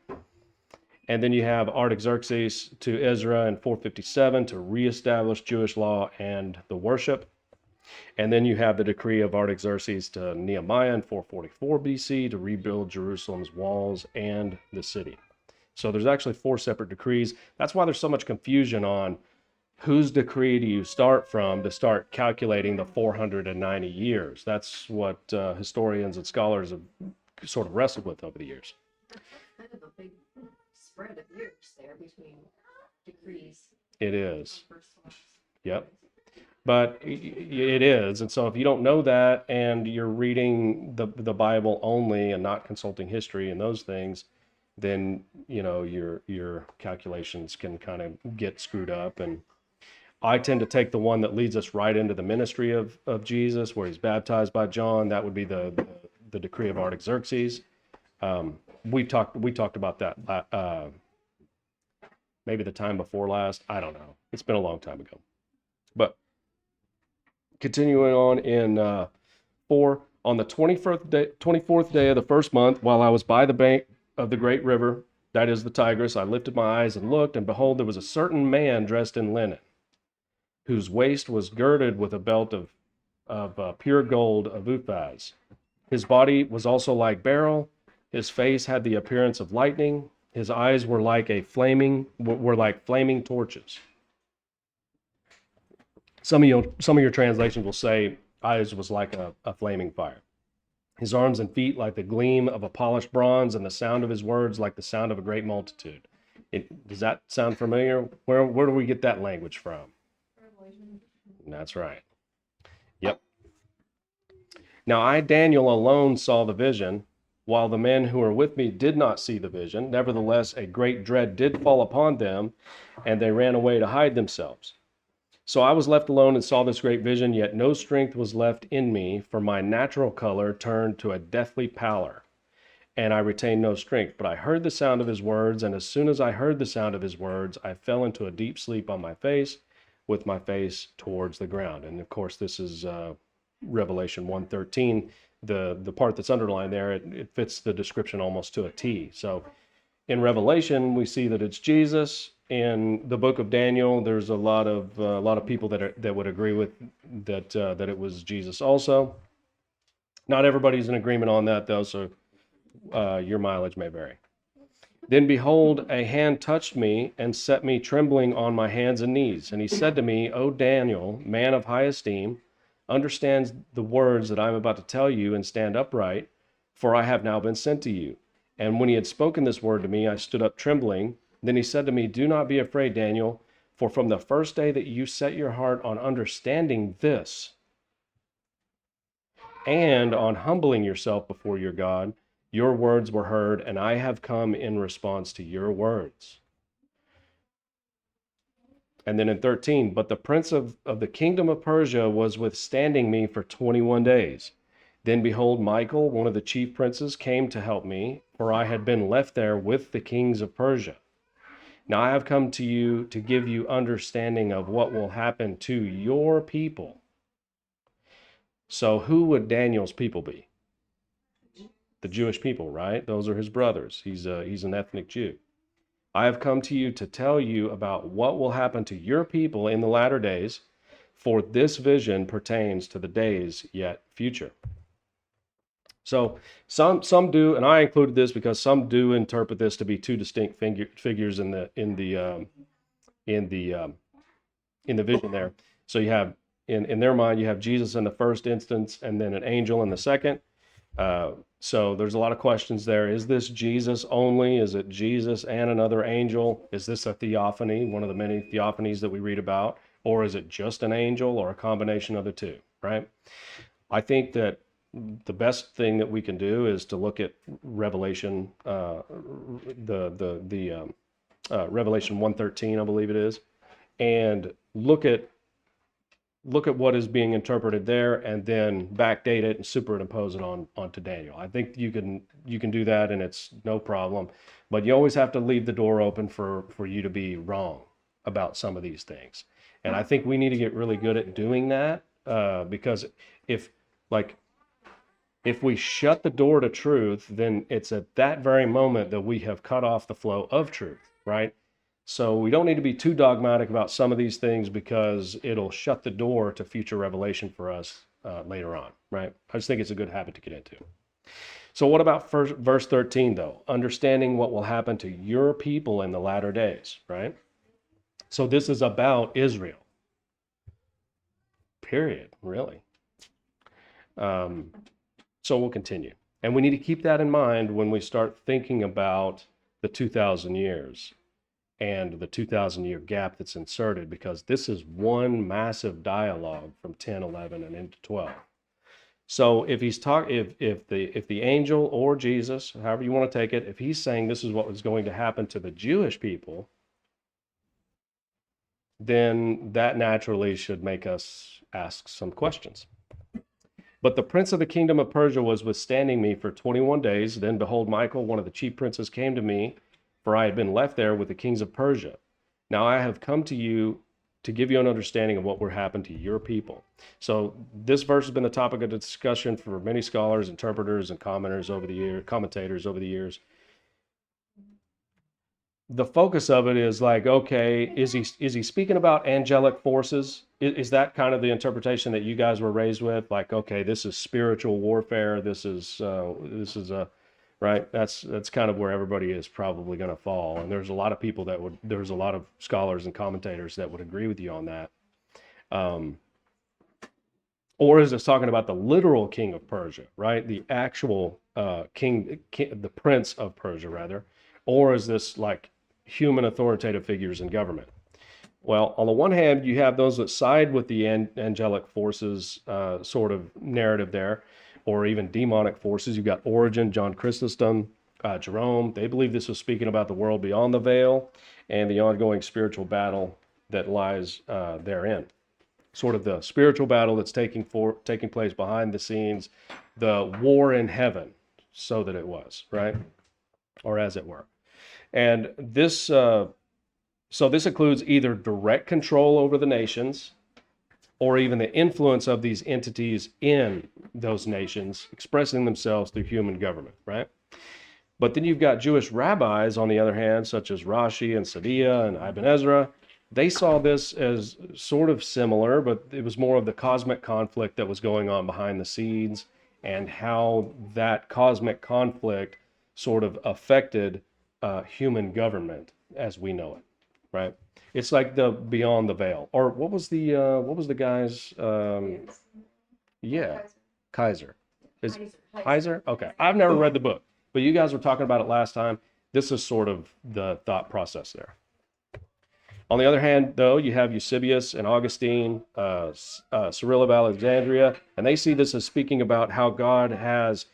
Speaker 1: And then you have Artaxerxes to Ezra in 457 to reestablish Jewish law and the worship. And then you have the decree of Artaxerxes to Nehemiah in 444 BC to rebuild Jerusalem's walls and the city. So there's actually 4 separate decrees. That's why there's so much confusion on whose decree do you start from to start calculating the 490 years. That's what historians and scholars have sort of wrestled with over the years.
Speaker 2: Kind of a big spread of years there between decrees.
Speaker 1: It is.
Speaker 2: First ones.
Speaker 1: Yep. But it is. And so if you don't know that and you're reading the Bible only and not consulting history and those things, then your calculations can kind of get screwed up. And I tend to take the one that leads us right into the ministry of Jesus, where he's baptized by John. That would be the decree of Artaxerxes. We talked about that maybe the time before last. I don't know. It's been a long time ago. But continuing on in 4, on the 24th day of the first month, while I was by the bank of the great river, that is the Tigris, I lifted my eyes and looked, and behold, there was a certain man dressed in linen, whose waist was girded with a belt of pure gold of Uphaz. His body was also like beryl. His face had the appearance of lightning. His eyes were like flaming torches. Some of your translations will say eyes was like a flaming fire. His arms and feet like the gleam of a polished bronze, and the sound of his words like the sound of a great multitude. Does that sound familiar? Where do we get that language from?
Speaker 2: Revelation.
Speaker 1: That's right. Yep. Now I, Daniel, alone saw the vision, while the men who were with me did not see the vision. Nevertheless, a great dread did fall upon them, and they ran away to hide themselves. So I was left alone and saw this great vision, yet no strength was left in me, for my natural color turned to a deathly pallor, and I retained no strength. But I heard the sound of his words, and as soon as I heard the sound of his words, I fell into a deep sleep on my face, with my face towards the ground. And of course, this is Revelation 1:13. The part that's underlined there, it fits the description almost to a T. So in Revelation, we see that it's Jesus. in the book of Daniel, there's a lot of people that would agree with that it was Jesus also. Not everybody's in agreement on that though, so your mileage may vary. Then behold, a hand touched me and set me trembling on my hands and knees. And he said to me, O Daniel, man of high esteem, understand the words that I'm about to tell you and stand upright, for I have now been sent to you. And when he had spoken this word to me, I stood up trembling. Then he said to me, do not be afraid, Daniel, for from the first day that you set your heart on understanding this and on humbling yourself before your God, your words were heard, and I have come in response to your words. And then in 13, but the prince of the kingdom of Persia was withstanding me for 21 days. Then behold, Michael, one of the chief princes, came to help me, for I had been left there with the kings of Persia. Now I have come to you to give you understanding of what will happen to your people. So who would Daniel's people be? The Jewish people, right? Those are his brothers. He's an ethnic Jew. I have come to you to tell you about what will happen to your people in the latter days, for this vision pertains to the days yet future. So some do, and I included this because some do interpret this to be two distinct figures in the vision there. So you have in their mind you have Jesus in the first instance, and then an angel in the second. So there's a lot of questions there. Is this Jesus only? Is it Jesus and another angel? Is this a theophany, one of the many theophanies that we read about? Or is it just an angel or a combination of the two, right? I think that the best thing that we can do is to look at Revelation, Revelation 1:13, I believe it is, and look at what is being interpreted there, and then backdate it and superimpose it onto Daniel. I think you can do that, and it's no problem. But you always have to leave the door open for you to be wrong about some of these things. And I think we need to get really good at doing that, because if we shut the door to truth, then it's at that very moment that we have cut off the flow of truth, right? So we don't need to be too dogmatic about some of these things, because it'll shut the door to future revelation for us later on, right? I just think it's a good habit to get into. So what about verse 13, though? Understanding what will happen to your people in the latter days, right? So this is about Israel. Period, really. So we'll continue. And we need to keep that in mind when we start thinking about the 2,000 years and the 2,000-year gap that's inserted, because this is one massive dialogue from 10, 11, and into 12. So if he's if the angel or Jesus, however you want to take it, if he's saying this is what was going to happen to the Jewish people, then that naturally should make us ask some questions. But the prince of the kingdom of Persia was withstanding me for 21 days. Then behold, Michael, one of the chief princes, came to me, for I had been left there with the kings of Persia. Now I have come to you to give you an understanding of what will happen to your people. So this verse has been the topic of discussion for many scholars, interpreters, and commentators over the years. The focus of it is like, okay, is he speaking about angelic forces? Is that kind of the interpretation that you guys were raised with? Like, okay, this is spiritual warfare. This is right. That's kind of where everybody is probably going to fall. And there's a lot of people there's a lot of scholars and commentators that would agree with you on that. Or is it talking about the literal king of Persia, right? The actual king, the prince of Persia, rather. Or is this like human authoritative figures in government? Well, on the one hand, you have those that side with the angelic forces sort of narrative there, or even demonic forces. You've got Origen, John Chrysostom, Jerome. They believe this was speaking about the world beyond the veil and the ongoing spiritual battle that lies therein. Sort of the spiritual battle that's taking place behind the scenes, the war in heaven, so that it was, right? Or as it were. And this, so this includes either direct control over the nations, or even the influence of these entities in those nations, expressing themselves through human government, right? But then you've got Jewish rabbis, on the other hand, such as Rashi and Sadia and Ibn Ezra. They saw this as sort of similar, but it was more of the cosmic conflict that was going on behind the scenes and how that cosmic conflict sort of affected human government as we know it, right? It's like the Beyond the Veil, or what was the guy's yeah, Kaiser. Is Heiser? Okay, I've never read the book, but you guys were talking about it last time. This is sort of the thought process there. On the other hand, though, you have Eusebius and Augustine, Cyril of Alexandria, and they see this as speaking about how God has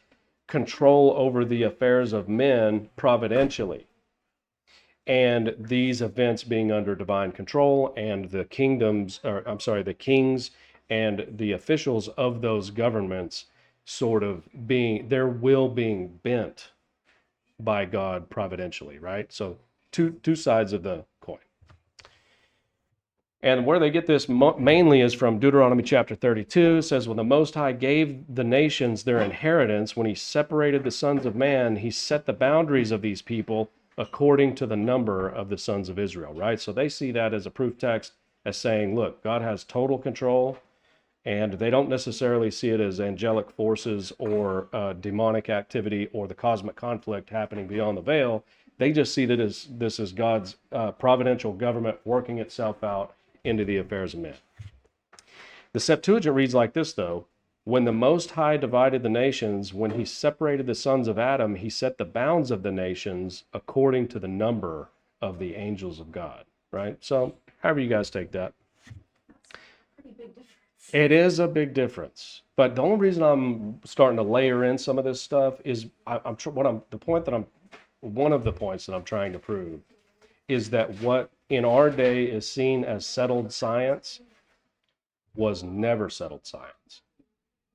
Speaker 1: control over the affairs of men providentially, and these events being under divine control, and the kingdoms, or I'm sorry, the kings and the officials of those governments sort of being, their will being bent by God providentially, right? So two sides of the coin. And where they get this mainly is from Deuteronomy chapter 32. It says, when the Most High gave the nations their inheritance, when he separated the sons of man, he set the boundaries of these people according to the number of the sons of Israel, right? So they see that as a proof text, as saying, look, God has total control, and they don't necessarily see it as angelic forces or demonic activity or the cosmic conflict happening beyond the veil. They just see that as this is God's providential government working itself out into the affairs of men. The Septuagint reads like this, though: when the Most High divided the nations, when he separated the sons of Adam, he set the bounds of the nations according to the number of the angels of God, right? So however you guys take that.
Speaker 2: Pretty big difference.
Speaker 1: It is a big difference. But the only reason I'm starting to layer in some of this stuff is one of the points that I'm trying to prove is that what in our day is seen as settled science was never settled science.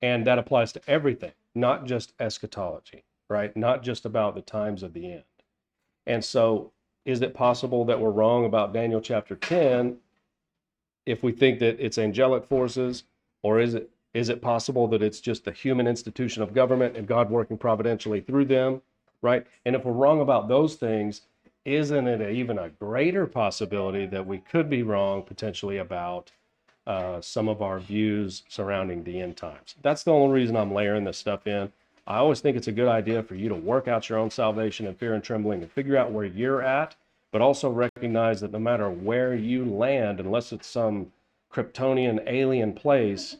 Speaker 1: And that applies to everything, not just eschatology, right? Not just about the times of the end. And so is it possible that we're wrong about Daniel chapter 10 if we think that it's angelic forces, or is it possible that it's just the human institution of government and God working providentially through them, right? And if we're wrong about those things, isn't it even a greater possibility that we could be wrong potentially about some of our views surrounding the end times? That's the only reason I'm layering this stuff in. I always think it's a good idea for you to work out your own salvation in fear and trembling and figure out where you're at, but also recognize that no matter where you land, unless it's some Kryptonian alien place,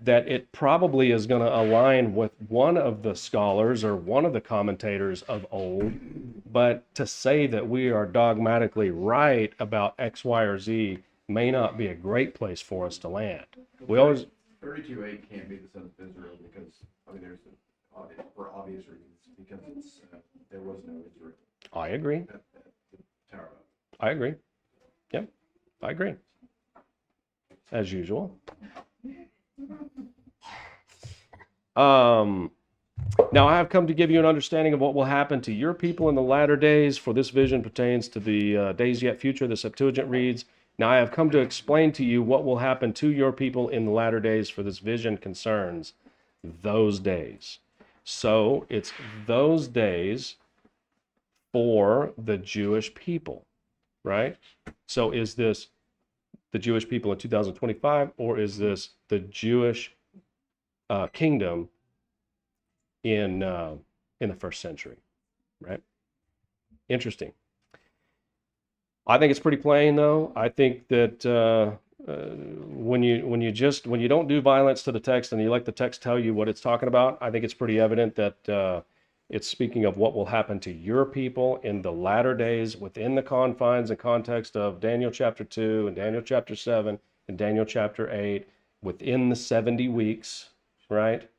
Speaker 1: that it probably is going to align with one of the scholars or one of the commentators of old. But to say that we are dogmatically right about X, Y, or Z may not be a great place for us to land. We always
Speaker 3: 32:8 can't be the sons of Israel because there's for obvious reasons, because it's there was no Israel.
Speaker 1: I agree.
Speaker 3: At the Tower of
Speaker 1: I agree. Yep, I agree. As usual. Now I have come to give you an understanding of what will happen to your people in the latter days, for this vision pertains to the days yet future. The Septuagint reads, now I have come to explain to you what will happen to your people in the latter days, for this vision concerns those days. So it's those days for the Jewish people, right? So is this the Jewish people in 2025, or is this the Jewish kingdom in the first century, right? Interesting. I think it's pretty plain, though. I think that when you don't do violence to the text and you let the text tell you what it's talking about, I think it's pretty evident that it's speaking of what will happen to your people in the latter days within the confines and context of Daniel chapter 2 and Daniel chapter 7 and Daniel chapter 8, within the 70 weeks, right?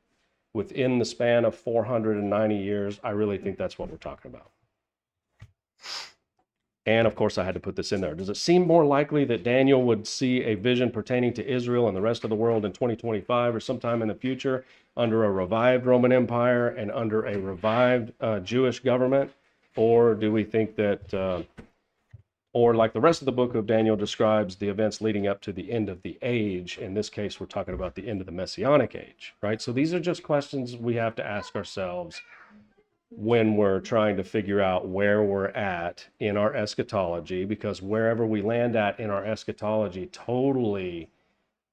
Speaker 1: Within the span of 490 years. I really think that's what we're talking about. And of course, I had to put this in there. Does it seem more likely that Daniel would see a vision pertaining to Israel and the rest of the world in 2025 or sometime in the future under a revived Roman Empire and under a revived Jewish government? Or do we think that, or like the rest of the book of Daniel describes the events leading up to the end of the age? In this case, we're talking about the end of the Messianic age, right? So these are just questions we have to ask ourselves when we're trying to figure out where we're at in our eschatology, because wherever we land at in our eschatology totally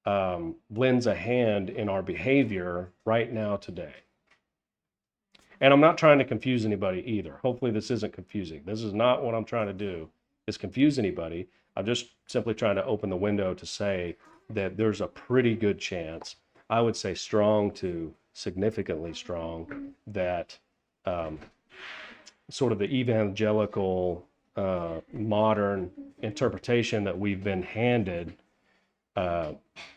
Speaker 1: lends a hand in our behavior right now today. And I'm not trying to confuse anybody either. Hopefully this isn't confusing. This is not what I'm trying to do, is confuse anybody. I'm just simply trying to open the window to say that there's a pretty good chance, I would say strong to significantly strong, that sort of the evangelical modern interpretation that we've been handed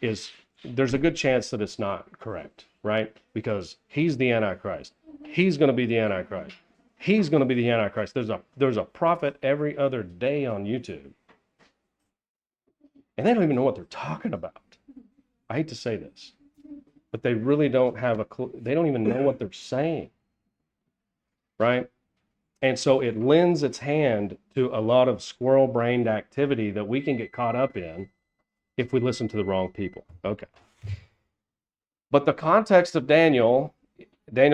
Speaker 1: is, there's a good chance that it's not correct, right? Because he's the Antichrist. He's going to be the Antichrist. He's going to be the Antichrist. There's a prophet every other day on YouTube. And they don't even know what they're talking about. I hate to say this, but they really don't have a clue. They don't even know what they're saying, right? And so it lends its hand to a lot of squirrel-brained activity that we can get caught up in if we listen to the wrong people. Okay. But the context of Daniel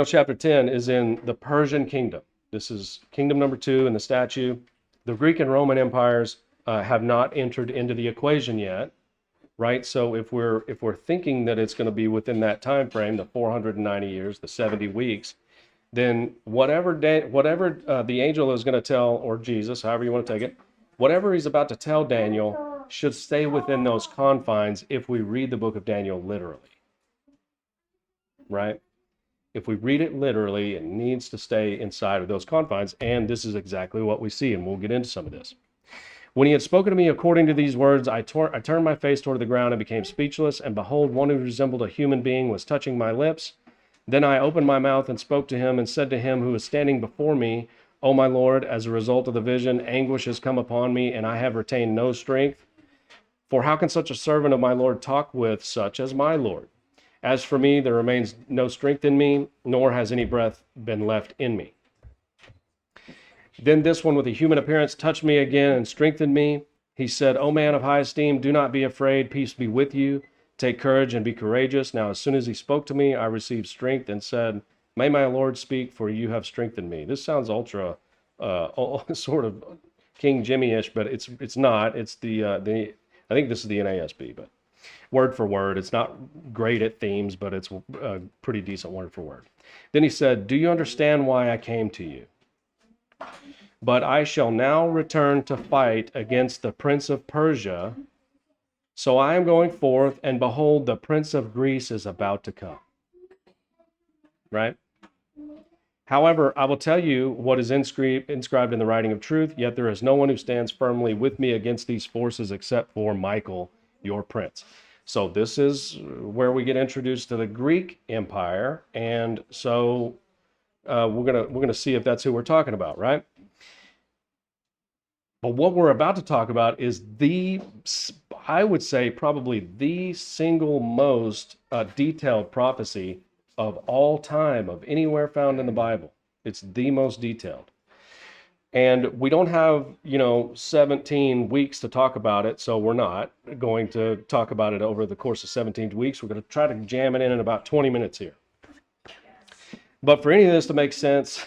Speaker 1: chapter 10 is in the Persian kingdom. This is kingdom number 2 in the statue. The Greek and Roman empires have not entered into the equation yet, right? So if we're thinking that it's going to be within that time frame, the 490 years, the 70 weeks, then whatever the angel is going to tell, or Jesus, however you want to take it, whatever he's about to tell Daniel should stay within those confines if we read the book of Daniel literally, right? If we read it literally, it needs to stay inside of those confines, and this is exactly what we see, and we'll get into some of this. When he had spoken to me according to these words, I turned my face toward the ground and became speechless, and behold, one who resembled a human being was touching my lips. Then I opened my mouth and spoke to him and said to him who was standing before me, O my Lord, as a result of the vision, anguish has come upon me, and I have retained no strength. For how can such a servant of my Lord talk with such as my Lord? As for me, there remains no strength in me, nor has any breath been left in me. Then this one with a human appearance touched me again and strengthened me. He said, O man of high esteem, do not be afraid. Peace be with you. Take courage and be courageous. Now, as soon as he spoke to me, I received strength and said, May my Lord speak, for you have strengthened me. This sounds ultra, sort of King Jimmy-ish, but it's not. It's I think this is the NASB, but word for word. It's not great at themes, but it's a pretty decent word for word. Then he said, Do you understand why I came to you? But I shall now return to fight against the prince of Persia. So I am going forth, and behold, the prince of Greece is about to come. Right? However, I will tell you what is inscribed in the writing of truth, yet there is no one who stands firmly with me against these forces except for Michael, your prince. So this is where we get introduced to the Greek Empire, and so we're gonna see if that's who we're talking about, right? But what we're about to talk about is I would say probably the single most detailed prophecy of all time, of anywhere found in the Bible. It's the most detailed. And we don't have, 17 weeks to talk about it, so we're not going to talk about it over the course of 17 weeks. We're going to try to jam it in about 20 minutes here. But for any of this to make sense,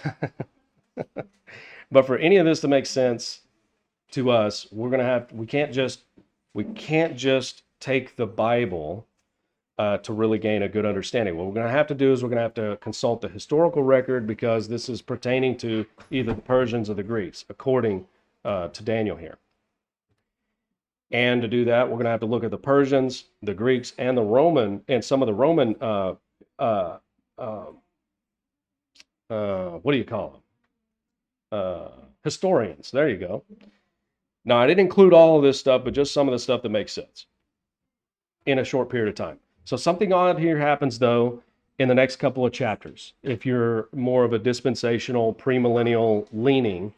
Speaker 1: to us, we can't just take the Bible to really gain a good understanding. What we're going to have to do is we're going to have to consult the historical record, because this is pertaining to either the Persians or the Greeks, according to Daniel here. And to do that, we're going to have to look at the Persians, the Greeks, and some of the Roman what do you call them? Historians. There you go. Now, I didn't include all of this stuff, but just some of the stuff that makes sense in a short period of time. So something odd here happens, though, in the next couple of chapters. If you're more of a dispensational, premillennial leaning,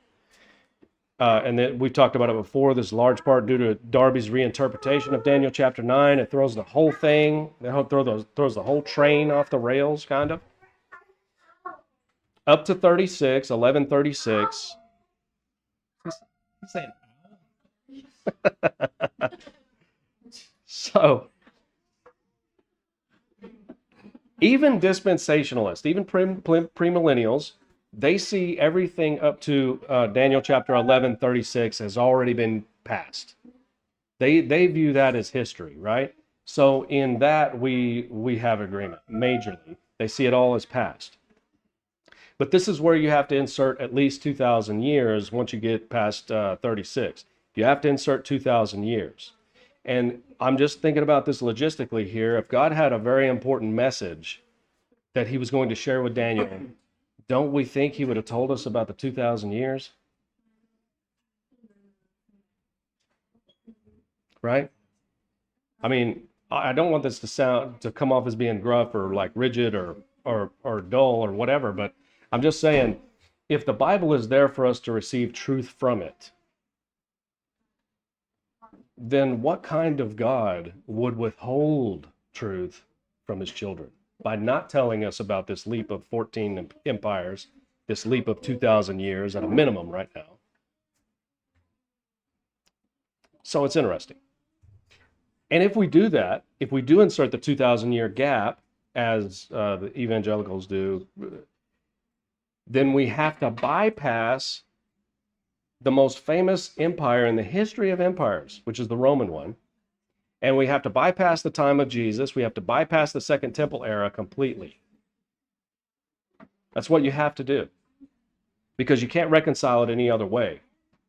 Speaker 1: and then we've talked about it before, this is large part due to Darby's reinterpretation of Daniel chapter 9. It throws the whole thing, throws the whole train off the rails, kind of. Up to 1136. He's saying, so, even dispensationalists, even premillennials, They see everything up to Daniel chapter 11:36 has already been passed. They view that as history, right? So in that we have agreement majorly. They see it all as past. But this is where you have to insert at least 2,000 years once you get past 36. You have to insert 2,000 years. And I'm just thinking about this logistically here. If God had a very important message that he was going to share with Daniel, don't we think he would have told us about the 2,000 years? Right? I mean, I don't want this to come off as being gruff or like rigid or dull or whatever, but I'm just saying, if the Bible is there for us to receive truth from it, then what kind of God would withhold truth from his children by not telling us about this leap of 14 empires, this leap of 2,000 years at a minimum right now? So it's interesting. And if we do that, if we do insert the 2,000 year gap, as the evangelicals do, then we have to bypass the most famous empire in the history of empires, which is the Roman one. And we have to bypass the time of Jesus. We have to bypass the Second Temple era completely. That's what you have to do, because you can't reconcile it any other way,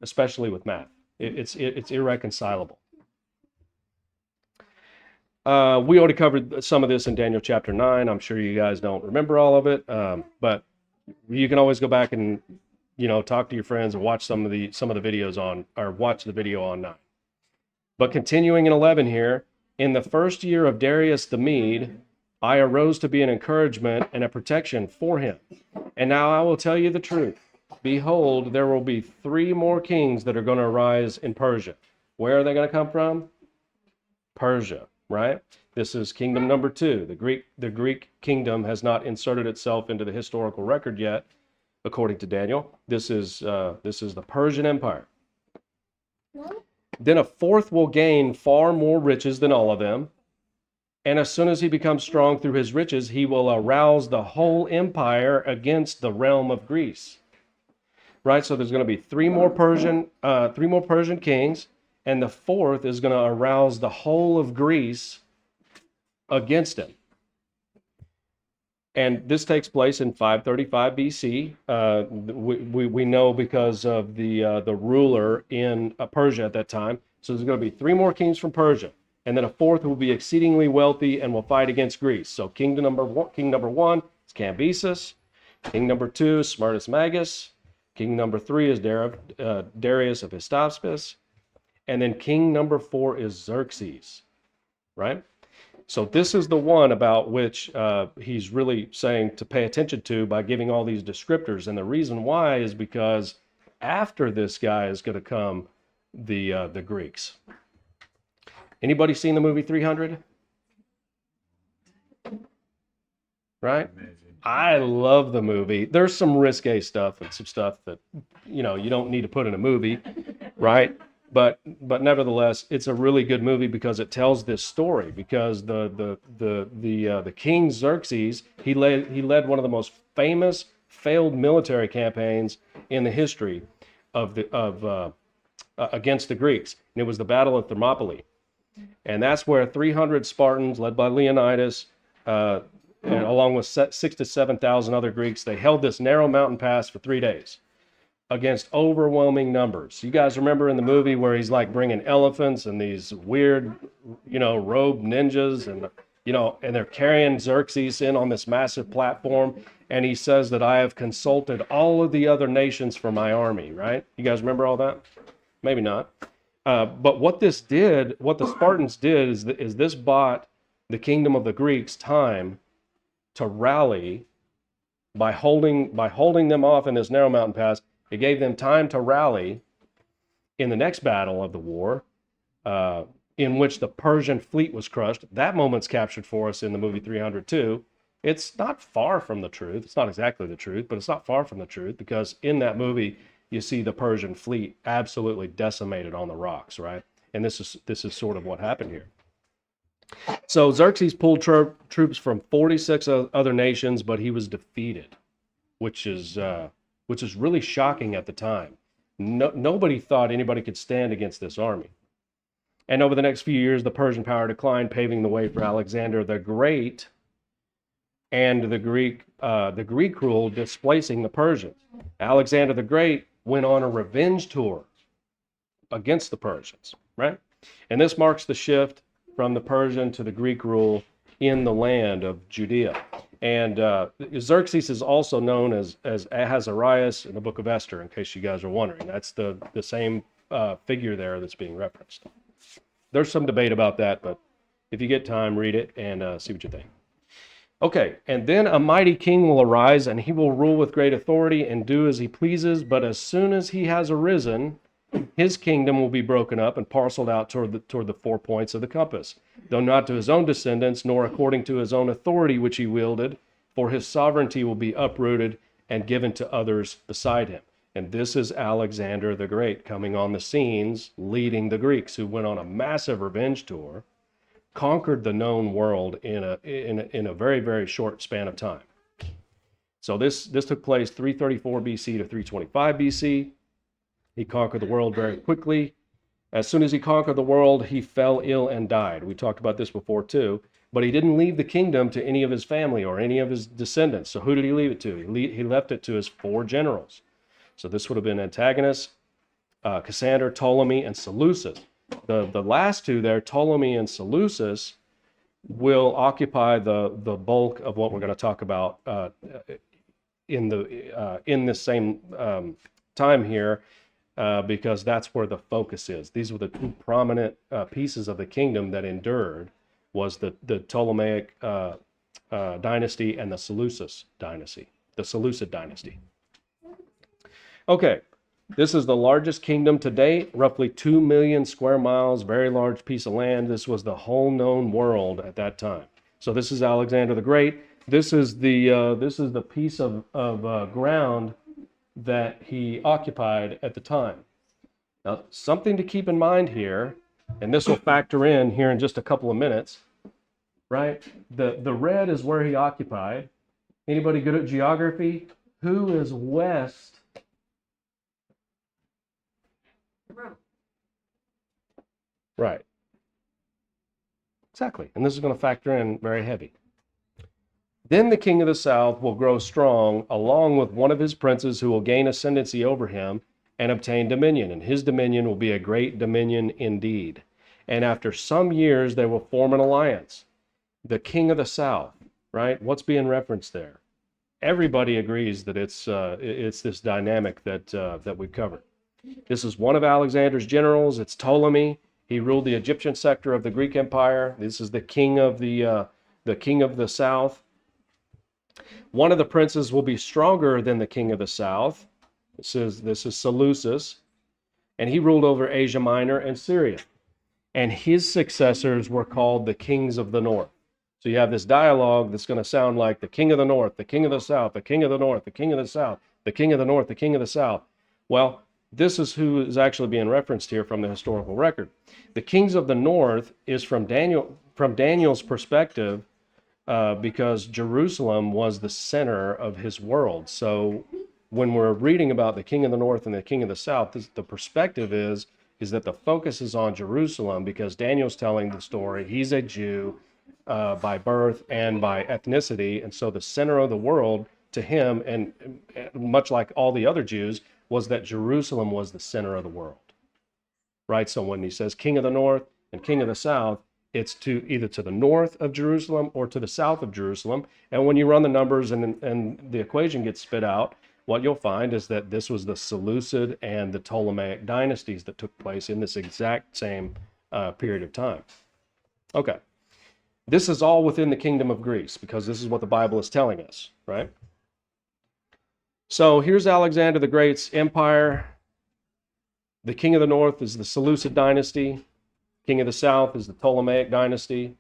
Speaker 1: especially with math. It's irreconcilable. We already covered some of this in Daniel chapter 9. I'm sure you guys don't remember all of it, but you can always go back and talk to your friends and watch some of the videos on, or watch the video on 9. But continuing in 11 here, in the first year of Darius the Mede, I arose to be an encouragement and a protection for him. And now I will tell you the truth. Behold, there will be 3 more kings that are going to arise in Persia. Where are they going to come from? Persia, right? This is kingdom number 2. The Greek kingdom has not inserted itself into the historical record yet, according to Daniel. This is the Persian Empire. Then a 4th will gain far more riches than all of them. And as soon as he becomes strong through his riches, he will arouse the whole empire against the realm of Greece. Right? So there's going to be 3 more Persian kings, and the 4th is going to arouse the whole of Greece against him. And this takes place in 535 BC. We know because of the ruler in Persia at that time. So there's going to be 3 more kings from Persia, and then a 4th who will be exceedingly wealthy and will fight against Greece. So king number one is Cambyses. King number 2 is Smartus Magus. King number 3 is Darius of Hystaspes. And then king number 4 is Xerxes, right? So this is the one about which he's really saying to pay attention to by giving all these descriptors. And the reason why is because after this guy is going to come the Greeks. Anybody seen the movie 300? Right?
Speaker 3: Amazing.
Speaker 1: I love the movie. There's some risque stuff and some stuff that you don't need to put in a movie, right? But nevertheless, it's a really good movie because it tells this story. Because the king Xerxes, he led one of the most famous failed military campaigns in the history against the Greeks, and it was the Battle of Thermopylae, and that's where 300 Spartans, led by Leonidas, and along with 6,000 to 7,000 other Greeks, they held this narrow mountain pass for 3 days. Against overwhelming numbers. You guys remember in the movie where he's like bringing elephants and these weird, robed ninjas, and and they're carrying Xerxes in on this massive platform, and he says that I have consulted all of the other nations for my army, right? You guys remember all that? Maybe not. But what the Spartans did is this bought the kingdom of the Greeks time to rally by holding them off in this narrow mountain pass. It gave them time to rally in the next battle of the war, in which the Persian fleet was crushed. That moment's captured for us in the movie 300 too. It's not far from the truth. It's not exactly the truth, but it's not far from the truth, because in that movie you see the Persian fleet absolutely decimated on the rocks, right? And this is sort of what happened here. So Xerxes pulled troops from 46 other nations, but he was defeated. which is really shocking at the time. Nobody thought anybody could stand against this army. And over the next few years, the Persian power declined, paving the way for Alexander the Great and the Greek rule displacing the Persians. Alexander the Great went on a revenge tour against the Persians, right? And this marks the shift from the Persian to the Greek rule in the land of Judea. And Xerxes is also known as Ahasuerus in the book of Esther, in case you guys are wondering. That's the same figure there that's being referenced. There's some debate about that, but if you get time, read it and see what you think. Okay, and then a mighty king will arise, and he will rule with great authority and do as he pleases. But as soon as he has arisen, his kingdom will be broken up and parceled out toward the 4 points of the compass, though not to his own descendants, nor according to his own authority which he wielded, for his sovereignty will be uprooted and given to others beside him. And this is Alexander the Great coming on the scenes, leading the Greeks, who went on a massive revenge tour, conquered the known world in a very, very short span of time. So this took place 334 BC to 325 BC. He conquered the world very quickly. As soon as he conquered the world, he fell ill and died. We talked about this before too. But he didn't leave the kingdom to any of his family or any of his descendants. So who did he leave it to? He left it to his 4 generals. So this would have been Antigonus, Cassander, Ptolemy, and Seleucus. The last 2 there, Ptolemy and Seleucus, will occupy the bulk of what we're going to talk about in this same time here, because that's where the focus is. These were the 2 prominent pieces of the kingdom that endured, was the Ptolemaic dynasty and the Seleucid dynasty. Okay, this is the largest kingdom to date, roughly 2 million square miles, very large piece of land. This was the whole known world at that time. So this is Alexander the Great. This is the piece of ground that he occupied at the time. Now, something to keep in mind here, and this will factor in here in just a couple of minutes, right? The red is where he occupied. Anybody good at geography? Who is west?
Speaker 2: Rome.
Speaker 1: Right. Exactly. And this is going to factor in very heavy. Then the king of the south will grow strong, along with one of his princes who will gain ascendancy over him and obtain dominion. And his dominion will be a great dominion indeed. And after some years, they will form an alliance. The king of the south, right? What's being referenced there? Everybody agrees that it's this dynamic that we've covered. This is one of Alexander's generals. It's Ptolemy. He ruled the Egyptian sector of the Greek Empire. This is the king of the south. One of the princes will be stronger than the king of the south. This is Seleucus, and he ruled over Asia Minor and Syria. And his successors were called the kings of the north. So you have this dialogue that's going to sound like the king of the north, the king of the south, the king of the north, the king of the south, the king of the north, the king of the south. Well, this is who is actually being referenced here from the historical record. The kings of the north is from Daniel's perspective, because Jerusalem was the center of his world. So when we're reading about the king of the north and the king of the south, the perspective is that the focus is on Jerusalem, because Daniel's telling the story. He's a Jew by birth and by ethnicity, and so the center of the world to him, and much like all the other Jews, was that Jerusalem was the center of the world, right? So when he says king of the north and king of the south, it's either to the north of Jerusalem or to the south of Jerusalem. And when you run the numbers and the equation gets spit out, what you'll find is that this was the Seleucid and the Ptolemaic dynasties that took place in this exact same period of time. Okay, this is all within the kingdom of Greece, because this is what the Bible is telling us, right? So here's Alexander the Great's empire. The king of the north is the Seleucid dynasty. King of the south is the Ptolemaic dynasty.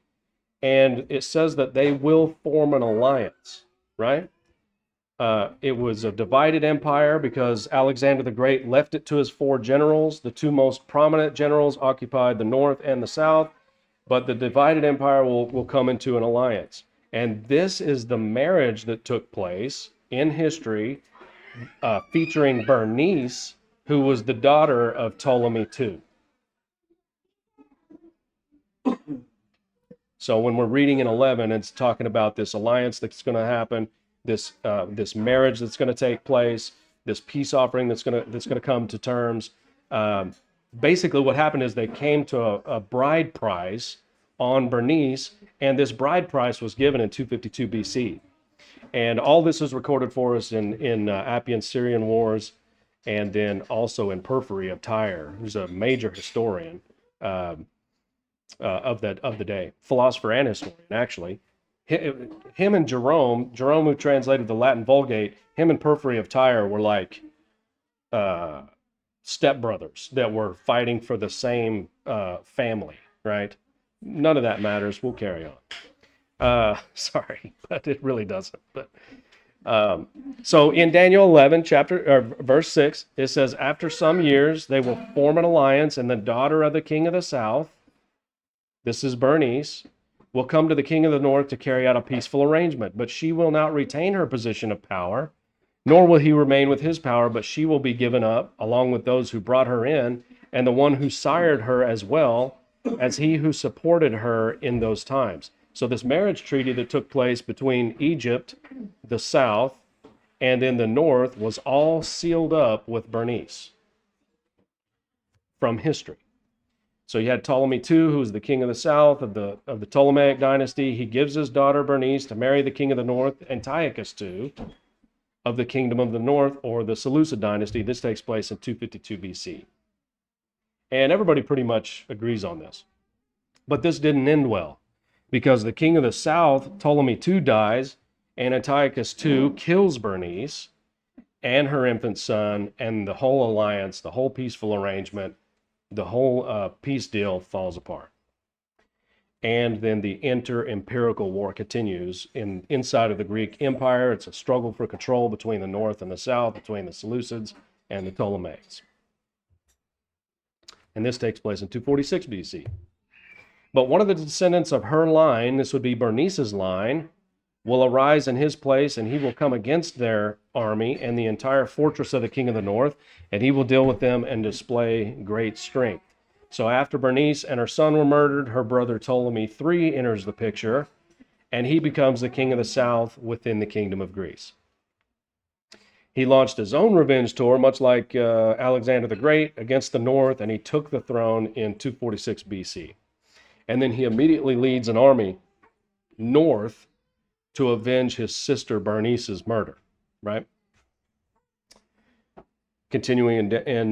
Speaker 1: And it says that they will form an alliance, right? It was a divided empire because Alexander the Great left it to his 4 generals. The 2 most prominent generals occupied the north and the south, but the divided empire will come into an alliance. And this is the marriage that took place in history featuring Bernice, who was the daughter of Ptolemy II. So when we're reading in 11, it's talking about this alliance that's going to happen, this marriage that's going to take place, this peace offering that's going to come to terms. Basically, what happened is they came to a bride price on Bernice, and this bride price was given in 252 BC. And all this is recorded for us in Appian-Syrian Wars, and then also in Porphyry of Tyre, who's a major historian of the day, philosopher and historian, actually. Him and Jerome, who translated the Latin Vulgate, him and Porphyry of Tyre were like stepbrothers that were fighting for the same family, right? None of that matters. We'll carry on. Sorry, but it really doesn't. But so in Daniel 11, verse 6, it says, after some years, they will form an alliance, and the daughter of the king of the south, this is Bernice, will come to the king of the north to carry out a peaceful arrangement. But she will not retain her position of power, nor will he remain with his power, but she will be given up, along with those who brought her in, and the one who sired her, as well as he who supported her in those times. So this marriage treaty that took place between Egypt, the south, and in the north was all sealed up with Bernice from history. So you had Ptolemy II, who was the king of the south of the Ptolemaic dynasty. He gives his daughter Bernice to marry the king of the north, Antiochus II, of the kingdom of the north, or the Seleucid dynasty. This takes place in 252 BC. And everybody pretty much agrees on this. But this didn't end well, because the king of the south, Ptolemy II, dies, and Antiochus II kills Bernice and her infant son, and the whole alliance, the whole peaceful arrangement, the whole peace deal falls apart. And then the inter-empirical war continues inside of the Greek Empire. It's a struggle for control between the north and the south, between the Seleucids and the Ptolemies. And this takes place in 246 BC. But one of the descendants of her line, this would be Bernice's line, will arise in his place, and he will come against their army and the entire fortress of the king of the north, and he will deal with them and display great strength. So after Bernice and her son were murdered, her brother Ptolemy III enters the picture, and he becomes the king of the south within the kingdom of Greece. He launched his own revenge tour, much like Alexander the Great, against the north, and he took the throne in 246 BC. And then he immediately leads an army north to avenge his sister Bernice's murder, right? Continuing in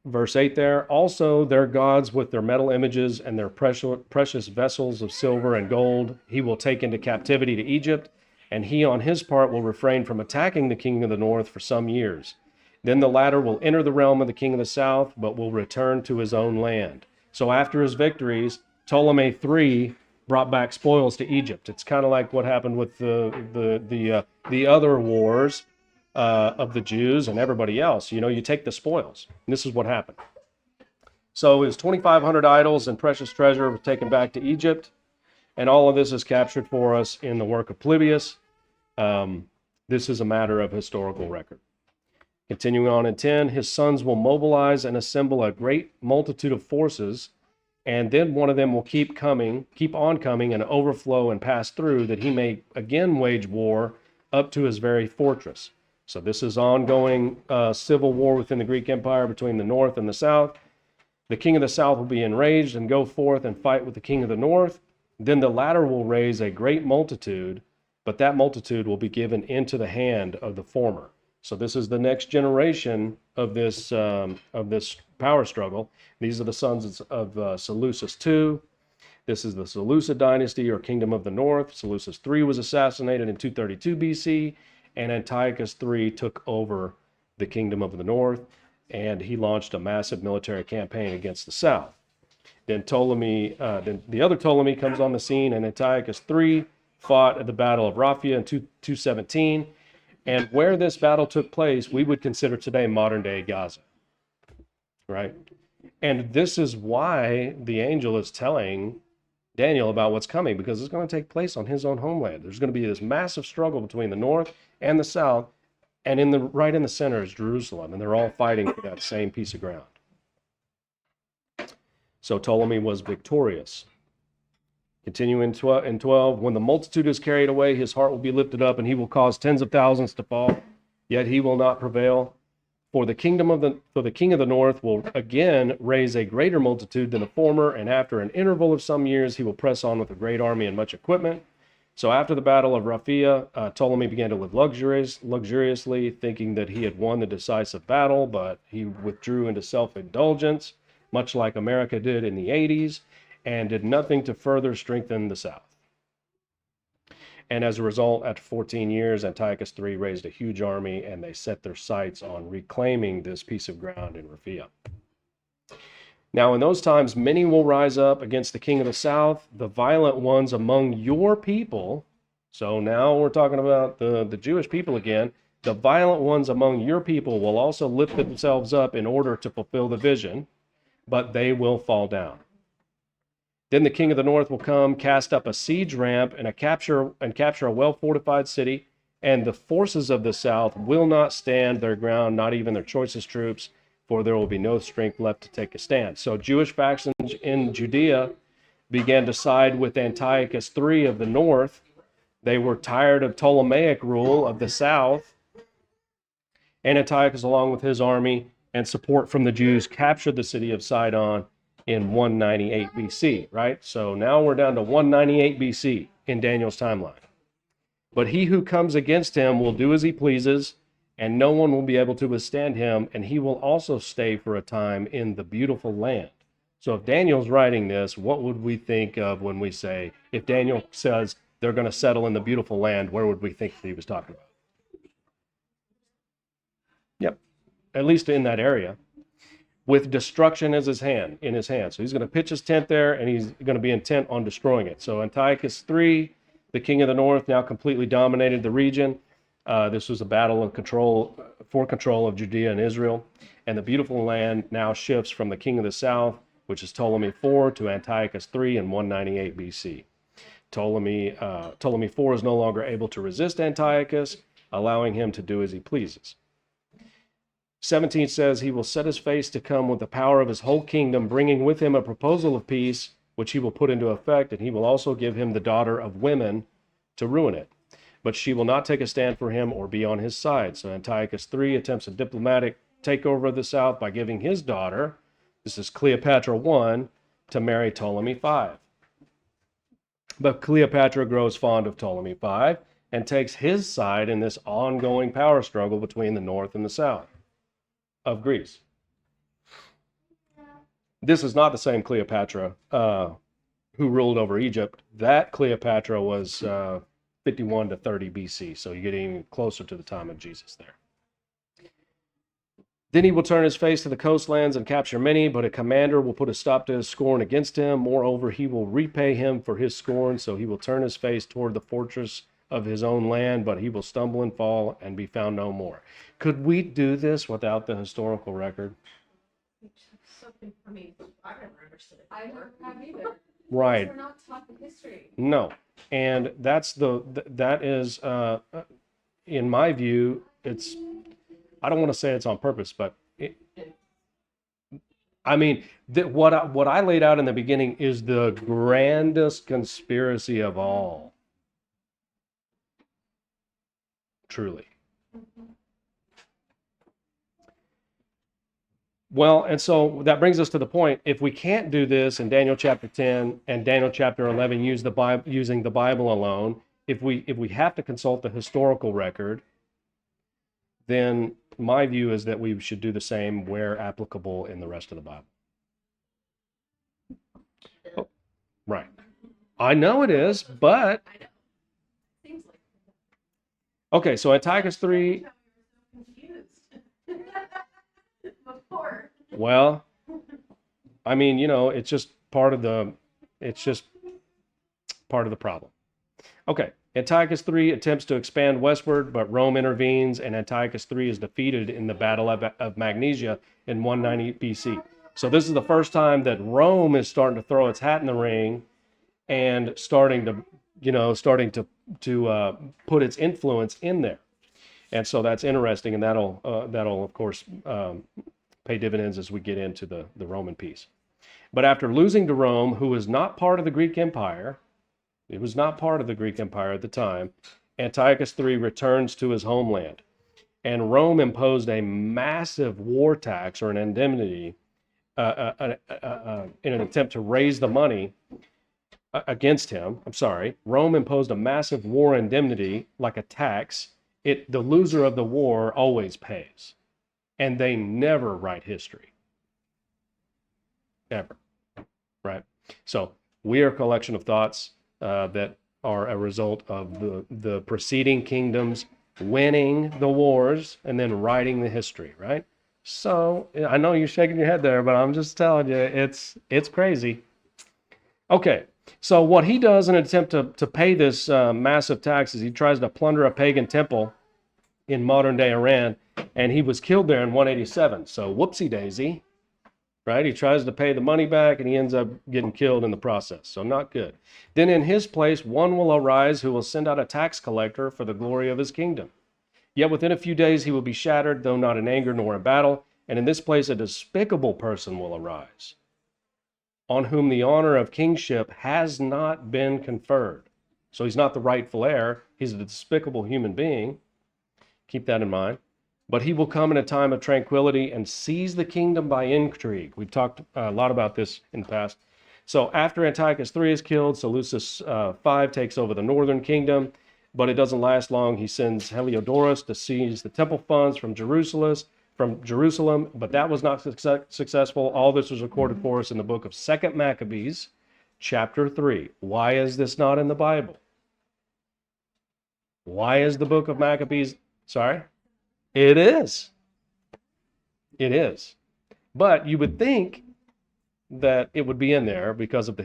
Speaker 1: verse 8 there, also their gods with their metal images and their precious vessels of silver and gold, he will take into captivity to Egypt, and he on his part will refrain from attacking the king of the north for some years. Then the latter will enter the realm of the king of the south, but will return to his own land. So after his victories, Ptolemy III brought back spoils to Egypt. It's kind of like what happened with the other wars of the Jews and everybody else. You know, you take the spoils. And this is what happened. So his 2,500 idols and precious treasure were taken back to Egypt, and all of this is captured for us in the work of Polybius. This is a matter of historical record. Continuing on in 10, his sons will mobilize and assemble a great multitude of forces, and then one of them will keep on coming and overflow and pass through, that he may again wage war up to his very fortress. So this is ongoing civil war within the Greek Empire between the north and the south. The king of the south will be enraged and go forth and fight with the king of the north. Then the latter will raise a great multitude, but that multitude will be given into the hand of the former. So this is the next generation of this power struggle. These are the sons of Seleucus II. This is the Seleucid dynasty, or kingdom of the north. Seleucus III was assassinated in 232 BC, and Antiochus III took over the kingdom of the north, and he launched a massive military campaign against the south. Then the other Ptolemy comes on the scene, and Antiochus III fought at the Battle of Raphia in 217. And where this battle took place, we would consider today modern-day Gaza, right? And this is why the angel is telling Daniel about what's coming, because it's going to take place on his own homeland. There's going to be this massive struggle between the north and the south, and right in the center is Jerusalem, and they're all fighting for that same piece of ground. So Ptolemy was victorious. Continuing in 12, when the multitude is carried away, his heart will be lifted up, and he will cause tens of thousands to fall, yet he will not prevail. For the king of the north will again raise a greater multitude than the former, and after an interval of some years, he will press on with a great army and much equipment. So after the battle of Raphia, Ptolemy began to live luxuriously, thinking that he had won the decisive battle, but he withdrew into self-indulgence, much like America did in the 80s, and did nothing to further strengthen the South. And as a result, after 14 years, Antiochus III raised a huge army, and they set their sights on reclaiming this piece of ground in Raphia. Now, in those times, many will rise up against the king of the south, the violent ones among your people. So now we're talking about the Jewish people again. The violent ones among your people will also lift themselves up in order to fulfill the vision, but they will fall down. Then the king of the north will come, cast up a siege ramp and capture a well-fortified city, and the forces of the south will not stand their ground, not even their choicest troops, for there will be no strength left to take a stand. So Jewish factions in Judea began to side with Antiochus III of the north. They were tired of Ptolemaic rule of the south, and Antiochus, along with his army and support from the Jews, captured the city of Sidon in 198 BC, right? So now we're down to 198 BC in Daniel's timeline. But he who comes against him will do as he pleases, and no one will be able to withstand him, and he will also stay for a time in the beautiful land. So if Daniel's writing this, what would we think of when we say, if Daniel says they're going to settle in the beautiful land, where would we think he was talking about? Yep, at least in that area, with destruction in his hand. So he's going to pitch his tent there, and he's going to be intent on destroying it. So Antiochus III, the king of the north, now completely dominated the region. This was a battle of control of Judea and Israel, and the beautiful land now shifts from the king of the south, which is Ptolemy IV, to Antiochus III in 198 BC. Ptolemy IV is no longer able to resist Antiochus, allowing him to do as he pleases. 17 says, he will set his face to come with the power of his whole kingdom, bringing with him a proposal of peace, which he will put into effect, and he will also give him the daughter of women to ruin it. But she will not take a stand for him or be on his side. So Antiochus III attempts a diplomatic takeover of the south by giving his daughter, this is Cleopatra I, to marry Ptolemy V. But Cleopatra grows fond of Ptolemy V and takes his side in this ongoing power struggle between the north and the south of Greece. This is not the same Cleopatra who ruled over Egypt. That Cleopatra was 51 to 30 BC, so you get even closer to the time of Jesus there. Then he will turn his face to the coastlands and capture many, but a commander will put a stop to his scorn against him. Moreover, he will repay him for his scorn, so he will turn his face toward the fortress of his own land, but he will stumble and fall and be found no more. Could we do this without the historical record?
Speaker 2: Something, I mean, I never understood it.
Speaker 4: I never have either.
Speaker 1: Right.
Speaker 4: We're not taught the history.
Speaker 1: No. And that is, in my view, it's, I don't want to say it's on purpose, but what I laid out in the beginning is the grandest conspiracy of all. Truly. Well, and so that brings us to the point, if we can't do this in Daniel chapter 10 and Daniel chapter 11 using the Bible alone, if we have to consult the historical record, then my view is that we should do the same where applicable in the rest of the Bible. Oh, right. I know it is, but
Speaker 2: I know. Seems like.
Speaker 1: okay, so Antiochus III,
Speaker 2: Confused. Before.
Speaker 1: well, I mean, it's just part of the problem. Okay, Antiochus III attempts to expand westward, but Rome intervenes, and Antiochus III is defeated in the Battle of Magnesia in 190 BC. So this is the first time that Rome is starting to throw its hat in the ring and starting to put its influence in there. And so that's interesting, and that'll of course pay dividends as we get into the Roman piece. But after losing to Rome, who was not part of the Greek Empire, it was not part of the Greek Empire at the time, Antiochus III returns to his homeland. And Rome imposed a massive war tax or an indemnity in an attempt to raise the money against him. Rome imposed a massive war indemnity, like a tax. The loser of the war always pays. And they never write history. Ever. Right? So we are a collection of thoughts that are a result of the preceding kingdoms winning the wars and then writing the history, right? So I know you're shaking your head there, but I'm just telling you, it's crazy. Okay, so what he does in an attempt to pay this massive tax is he tries to plunder a pagan temple in modern-day Iran, and he was killed there in 187. So whoopsie daisy, right? He tries to pay the money back, and he ends up getting killed in the process. So not good. Then in his place, one will arise who will send out a tax collector for the glory of his kingdom. Yet within a few days he will be shattered, though not in anger nor in battle. And in this place a despicable person will arise, on whom the honor of kingship has not been conferred. So he's not the rightful heir. He's a despicable human being. Keep that in mind. But he will come in a time of tranquility and seize the kingdom by intrigue. We've talked a lot about this in the past. So after Antiochus III is killed, Seleucus V takes over the northern kingdom, but it doesn't last long. He sends Heliodorus to seize the temple funds from Jerusalem, but that was not successful. All this was recorded for us in the book of 2 Maccabees, chapter 3. Why is this not in the Bible? Why is the book of Maccabees? Sorry? It is. It is. But you would think that it would be in there because of the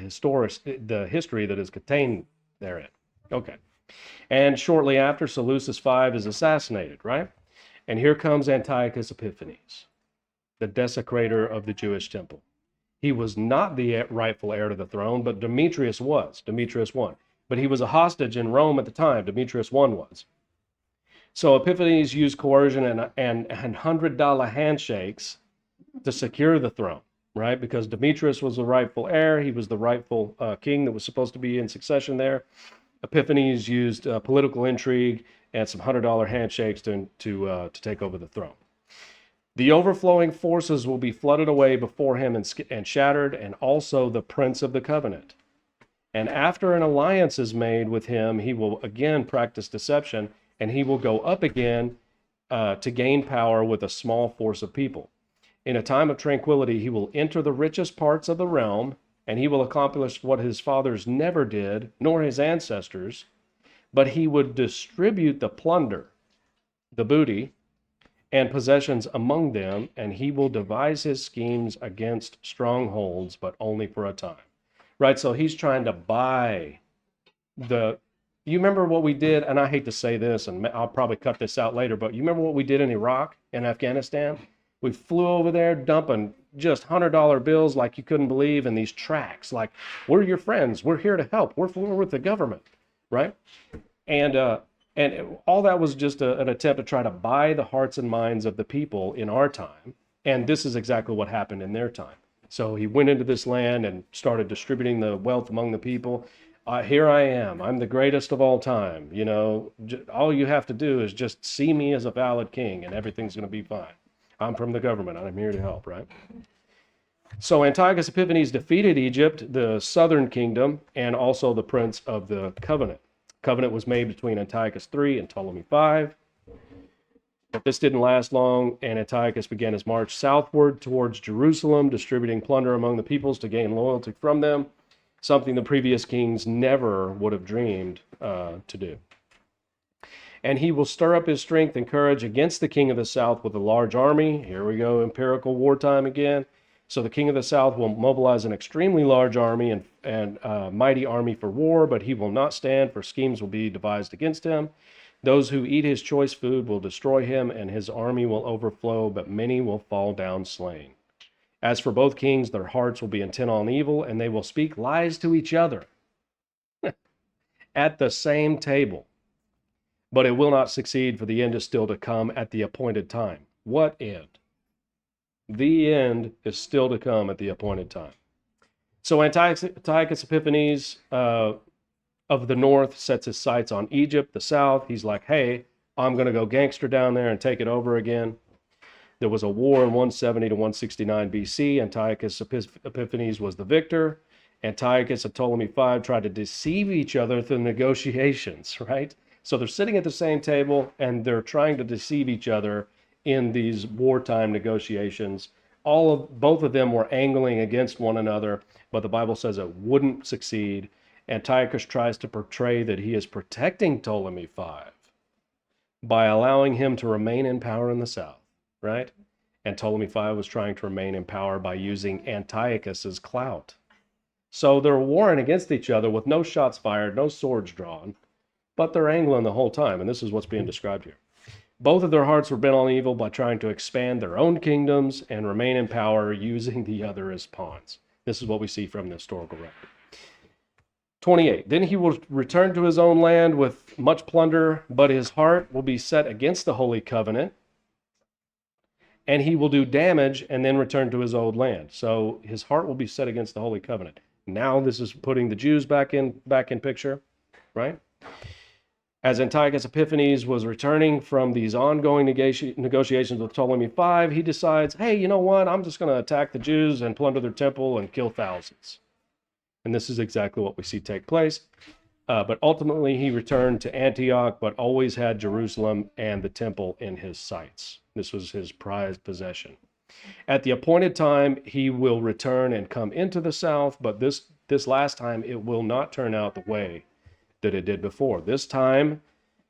Speaker 1: history that is contained therein. Okay. And shortly after, Seleucus V is assassinated, right? And here comes Antiochus Epiphanes, the desecrator of the Jewish temple. He was not the rightful heir to the throne, but Demetrius was. Demetrius I. But he was a hostage in Rome at the time. Demetrius I was. So Epiphanes used coercion and $100 handshakes to secure the throne, right? Because Demetrius was the rightful heir. He was the rightful king that was supposed to be in succession there. Epiphanes used political intrigue and some $100 handshakes to take over the throne. The overflowing forces will be flooded away before him and shattered, and also the prince of the covenant. And after an alliance is made with him, he will again practice deception, and he will go up again to gain power with a small force of people. In a time of tranquility, he will enter the richest parts of the realm, and he will accomplish what his fathers never did, nor his ancestors, but he would distribute the plunder, the booty, and possessions among them, and he will devise his schemes against strongholds, but only for a time. Right, so he's trying to buy you remember what we did, and I hate to say this, and I'll probably cut this out later, but you remember what we did in Iraq and Afghanistan? We flew over there dumping just $100 bills like you couldn't believe in these tracts, like, we're your friends, we're here to help, we're with the government, right? And all that was just an attempt to try to buy the hearts and minds of the people in our time, and this is exactly what happened in their time. So he went into this land and started distributing the wealth among the people. Here I am. I'm the greatest of all time. You know, all you have to do is just see me as a valid king and everything's going to be fine. I'm from the government. I'm here to help, right? So Antiochus Epiphanes defeated Egypt, the southern kingdom, and also the prince of the covenant. Covenant was made between Antiochus III and Ptolemy V. But this didn't last long, and Antiochus began his march southward towards Jerusalem, distributing plunder among the peoples to gain loyalty from them, something the previous kings never would have dreamed to do. And he will stir up his strength and courage against the king of the south with a large army. Here we go, empirical wartime again. So the king of the south will mobilize an extremely large army and mighty army for war, but he will not stand, for schemes will be devised against him. Those who eat his choice food will destroy him, and his army will overflow, but many will fall down slain. As for both kings, their hearts will be intent on evil, and they will speak lies to each other at the same table. but it will not succeed, for the end is still to come at the appointed time. What end? The end is still to come at the appointed time. So Antiochus Epiphanes of the north sets his sights on Egypt, the south. He's like, hey, I'm going to go gangster down there and take it over again. There was a war in 170 to 169 BC. Antiochus Epiphanes was the victor. Antiochus and Ptolemy V tried to deceive each other through negotiations, right? So they're sitting at the same table and they're trying to deceive each other in these wartime negotiations. Both of them were angling against one another, but the Bible says it wouldn't succeed. Antiochus tries to portray that he is protecting Ptolemy V by allowing him to remain in power in the south, right? And Ptolemy V was trying to remain in power by using Antiochus's clout. So they're warring against each other with no shots fired, no swords drawn, but they're angling the whole time, and this is what's being described here. Both of their hearts were bent on evil by trying to expand their own kingdoms and remain in power using the other as pawns. This is what we see from the historical record. 28. Then he will return to his own land with much plunder, but his heart will be set against the holy covenant, and he will do damage and then return to his old land. So his heart will be set against the holy covenant. Now this is putting the Jews back in picture, right? As Antiochus Epiphanes was returning from these ongoing negotiations with Ptolemy V, he decides, hey, you know what? I'm just going to attack the Jews and plunder their temple and kill thousands. And this is exactly what we see take place. But ultimately, he returned to Antioch, but always had Jerusalem and the temple in his sights. This was his prized possession. At the appointed time, he will return and come into the south, but this last time, it will not turn out the way that it did before. This time,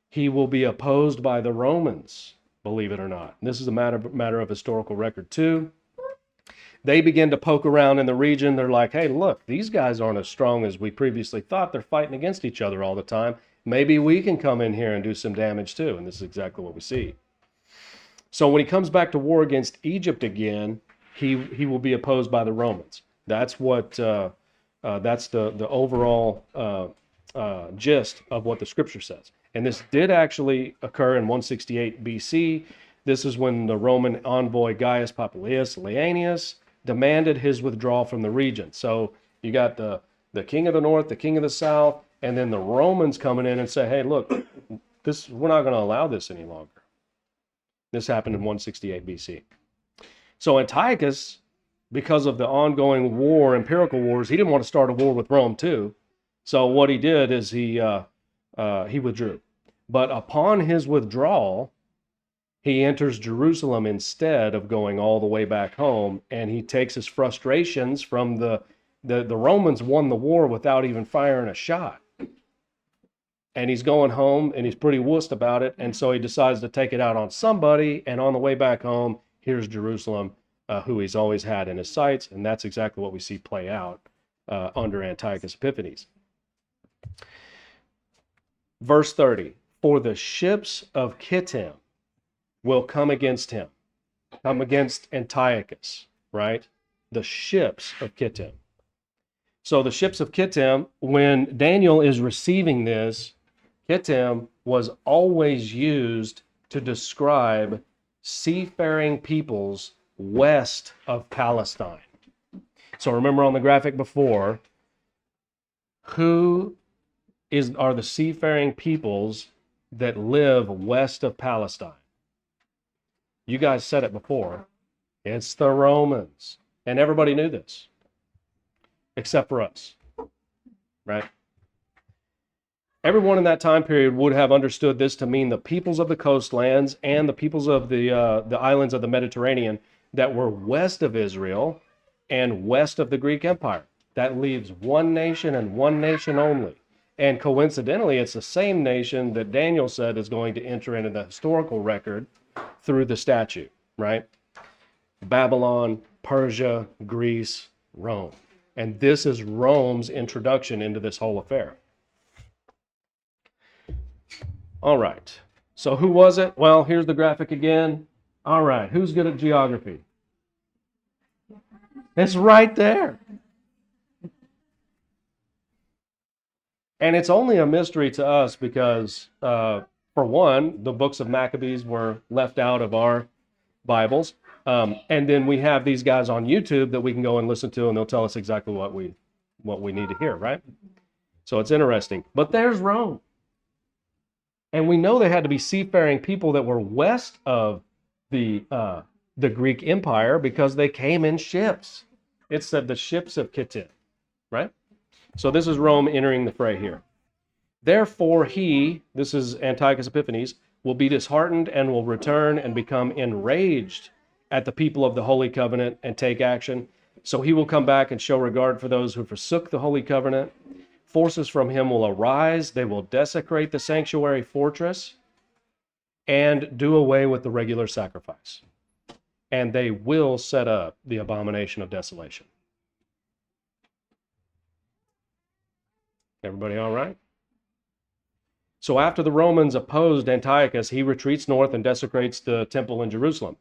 Speaker 1: he will be opposed by the Romans, believe it or not. This is a matter of historical record too. They begin to poke around in the region. They're like, hey, look, these guys aren't as strong as we previously thought. They're fighting against each other all the time. Maybe we can come in here and do some damage too. And this is exactly what we see. So when he comes back to war against Egypt again, he will be opposed by the Romans. That's what that's the overall gist of what the scripture says. And this did actually occur in 168 BC. This is when the Roman envoy Gaius Popilius Laeanius demanded his withdrawal from the region. So you got the king of the north, the king of the south, and then the Romans coming in and say, hey, look, we're not going to allow this any longer. This happened in 168 BC. So Antiochus, because of the ongoing war, empirical wars, he didn't want to start a war with Rome too. So what he did is he withdrew. But upon his withdrawal, he enters Jerusalem instead of going all the way back home, and he takes his frustrations from the Romans won the war without even firing a shot. And he's going home, and he's pretty wussed about it, and so he decides to take it out on somebody, and on the way back home, here's Jerusalem, who he's always had in his sights, and that's exactly what we see play out under Antiochus Epiphanes. Verse 30, for the ships of Kittim will come against him, come against Antiochus, right? The ships of Kittim. So the ships of Kittim, when Daniel is receiving this, Kittim was always used to describe seafaring peoples west of Palestine. So remember on the graphic before, who are the seafaring peoples that live west of Palestine? You guys said it before. It's the Romans. And everybody knew this, except for us, right? Everyone in that time period would have understood this to mean the peoples of the coastlands and the peoples of the islands of the Mediterranean that were west of Israel and west of the Greek Empire. That leaves one nation and one nation only. And coincidentally, it's the same nation that Daniel said is going to enter into the historical record through the statute, right? Babylon, Persia, Greece, Rome. And this is Rome's introduction into this whole affair. All right. So who was it? Well, here's the graphic again. All right. Who's good at geography? It's right there. And it's only a mystery to us because For one, the books of Maccabees were left out of our Bibles. And then we have these guys on YouTube that we can go and listen to, and they'll tell us exactly what we need to hear, right? So it's interesting. But there's Rome. And we know they had to be seafaring people that were west of the Greek Empire because they came in ships. It said the ships of Kittim, right? So this is Rome entering the fray here. Therefore he, this is Antiochus Epiphanes, will be disheartened and will return and become enraged at the people of the Holy Covenant and take action. So he will come back and show regard for those who forsook the Holy Covenant. Forces from him will arise. They will desecrate the sanctuary fortress and do away with the regular sacrifice. And they will set up the abomination of desolation. Everybody all right? So after the Romans opposed Antiochus, he retreats north and desecrates the temple in Jerusalem.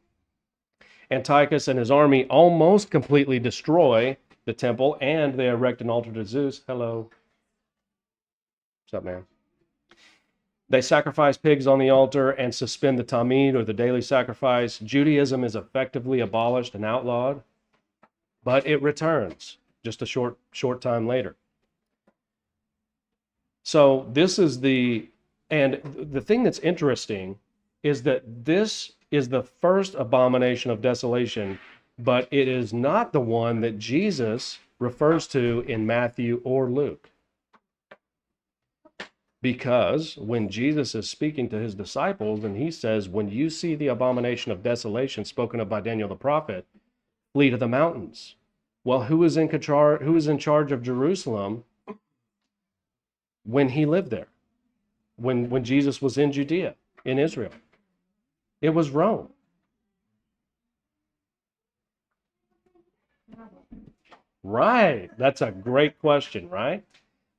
Speaker 1: Antiochus and his army almost completely destroy the temple, and they erect an altar to Zeus. Hello. What's up, man? They sacrifice pigs on the altar and suspend the Tamid, or the daily sacrifice. Judaism is effectively abolished and outlawed, but it returns just a short time later. So this is and the thing that's interesting is that this is the first abomination of desolation, but it is not the one that Jesus refers to in Matthew or Luke. Because when Jesus is speaking to his disciples and he says, when you see the abomination of desolation spoken of by Daniel the prophet, flee to the mountains. Well, who is in charge of Jerusalem when he lived there? When Jesus was in Judea, in Israel? It was Rome. Right. That's a great question, right?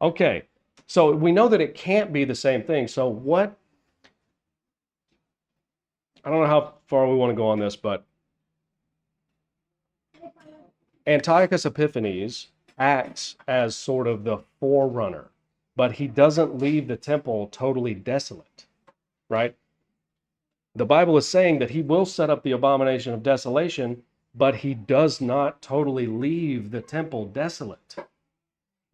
Speaker 1: Okay. So we know that it can't be the same thing. So what? I don't know how far we want to go on this, but Antiochus Epiphanes acts as sort of the forerunner, but he doesn't leave the temple totally desolate, right? The Bible is saying that he will set up the abomination of desolation, but he does not totally leave the temple desolate.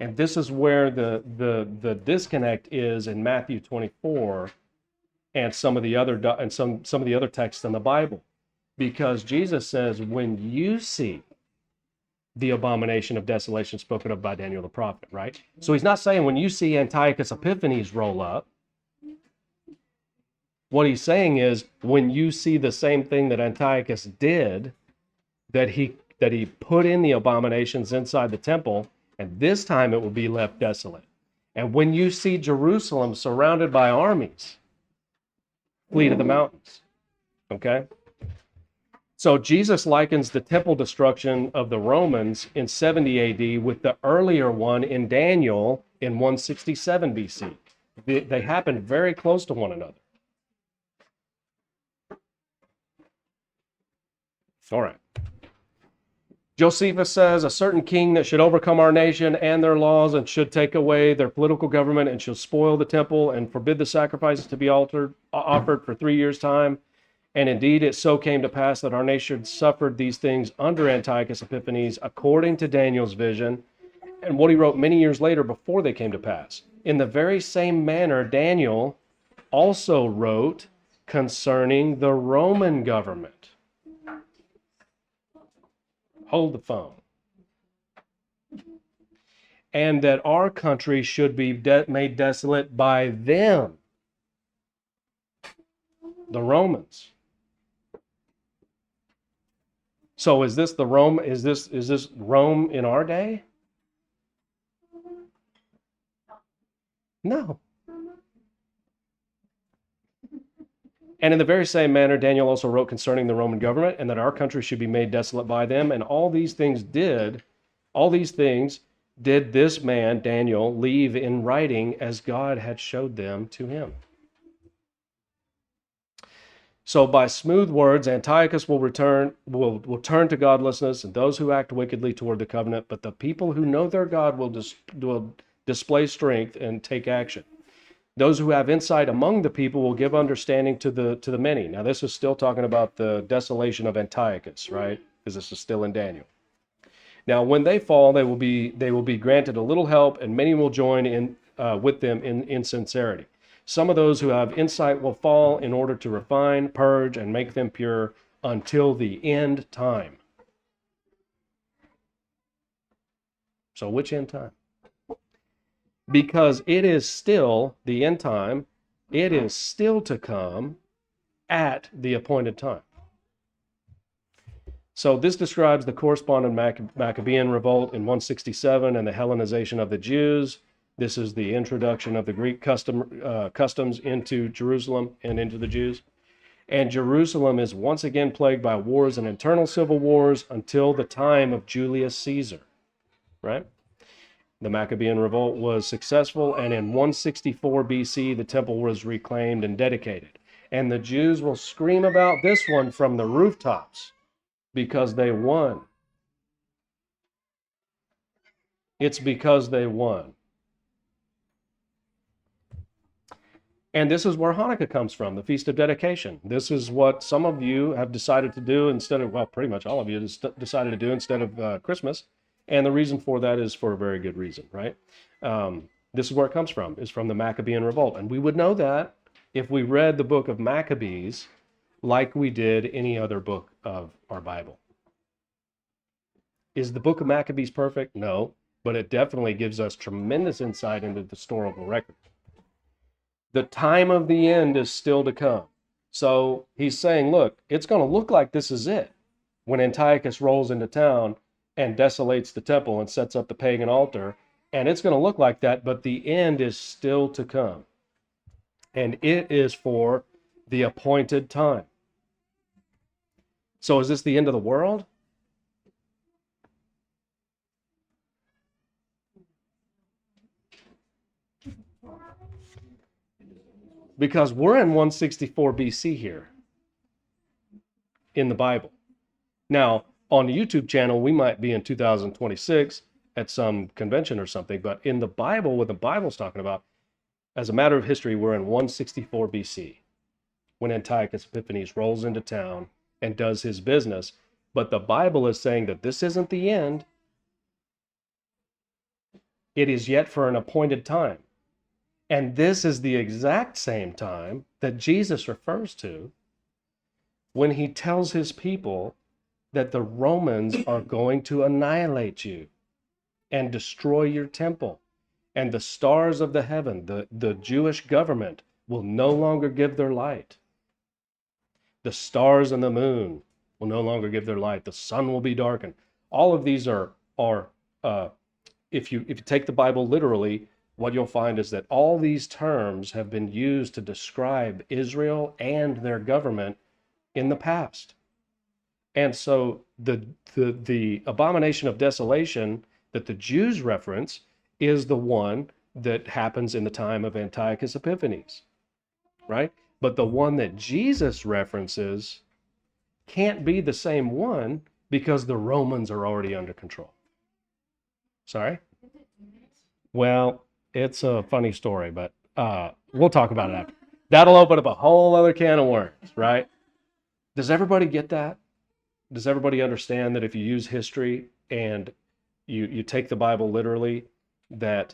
Speaker 1: And this is where the disconnect is in Matthew 24 and some of the other texts in the Bible. Because Jesus says, when you see the abomination of desolation spoken of by Daniel the prophet, right? So he's not saying when you see Antiochus Epiphanes roll up. What he's saying is when you see the same thing that Antiochus did, that he put in the abominations inside the temple, and this time it will be left desolate. And when you see Jerusalem surrounded by armies, flee to the mountains. Okay? So Jesus likens the temple destruction of the Romans in 70 AD with the earlier one in Daniel in 167 BC. They happened very close to one another. All right. Josephus says, a certain king that should overcome our nation and their laws and should take away their political government and shall spoil the temple and forbid the sacrifices to be offered for 3 years' time. And indeed, it so came to pass that our nation suffered these things under Antiochus Epiphanes, according to Daniel's vision, and what he wrote many years later before they came to pass. In the very same manner, Daniel also wrote concerning the Roman government. Hold the phone. And that our country should be made desolate by them, the Romans. So is this Rome in our day? No. And in the very same manner, Daniel also wrote concerning the Roman government, and that our country should be made desolate by them. And all these things did this man, Daniel, leave in writing as God had showed them to him. So by smooth words, Antiochus will turn to godlessness, and those who act wickedly toward the covenant, but the people who know their God will display strength and take action. Those who have insight among the people will give understanding to the many. Now, this is still talking about the desolation of Antiochus, right? Because this is still in Daniel. Now, when they fall, they will be granted a little help, and many will join in with them in sincerity. Some of those who have insight will fall in order to refine, purge, and make them pure until the end time. So, which end time? Because it is still the end time, it is still to come at the appointed time. So this describes the corresponding Maccabean revolt in 167 and the Hellenization of the Jews. This is the introduction of the Greek customs into Jerusalem and into the Jews. And Jerusalem is once again plagued by wars and internal civil wars until the time of Julius Caesar, right? The Maccabean revolt was successful, and in 164 BC, the temple was reclaimed and dedicated. And the Jews will scream about this one from the rooftops because they won. It's because they won. And this is where Hanukkah comes from, the Feast of Dedication. This is what some of you have decided to do instead of, well, pretty much all of you decided to do instead of Christmas. And the reason for that is for a very good reason, right? This is where it comes from, is from the Maccabean revolt. And we would know that if we read the book of Maccabees like we did any other book of our Bible. Is the book of Maccabees perfect? No, but it definitely gives us tremendous insight into the historical record. The time of the end is still to come. So he's saying, look, it's going to look like this is it when Antiochus rolls into town and desolates the temple and sets up the pagan altar. And it's going to look like that, but the end is still to come. And it is for the appointed time. So is this the end of the world? Because we're in 164 BC here in the Bible. Now, on the YouTube channel, we might be in 2026 at some convention or something, but in the Bible, what the Bible's talking about, as a matter of history, we're in 164 BC when Antiochus Epiphanes rolls into town and does his business. But the Bible is saying that this isn't the end. It is yet for an appointed time. And this is the exact same time that Jesus refers to when he tells his people that the Romans are going to annihilate you and destroy your temple. And the stars of the heaven, the Jewish government, will no longer give their light. The stars and the moon will no longer give their light. The sun will be darkened. All of these are if you take the Bible literally, what you'll find is that all these terms have been used to describe Israel and their government in the past. And so the abomination of desolation that the Jews reference is the one that happens in the time of Antiochus Epiphanes, right? But the one that Jesus references can't be the same one because the Romans are already under control. Sorry? Well, it's a funny story, but we'll talk about it after. That'll open up a whole other can of worms, right? Does everybody get that? Does everybody understand that if you use history and you take the Bible literally, that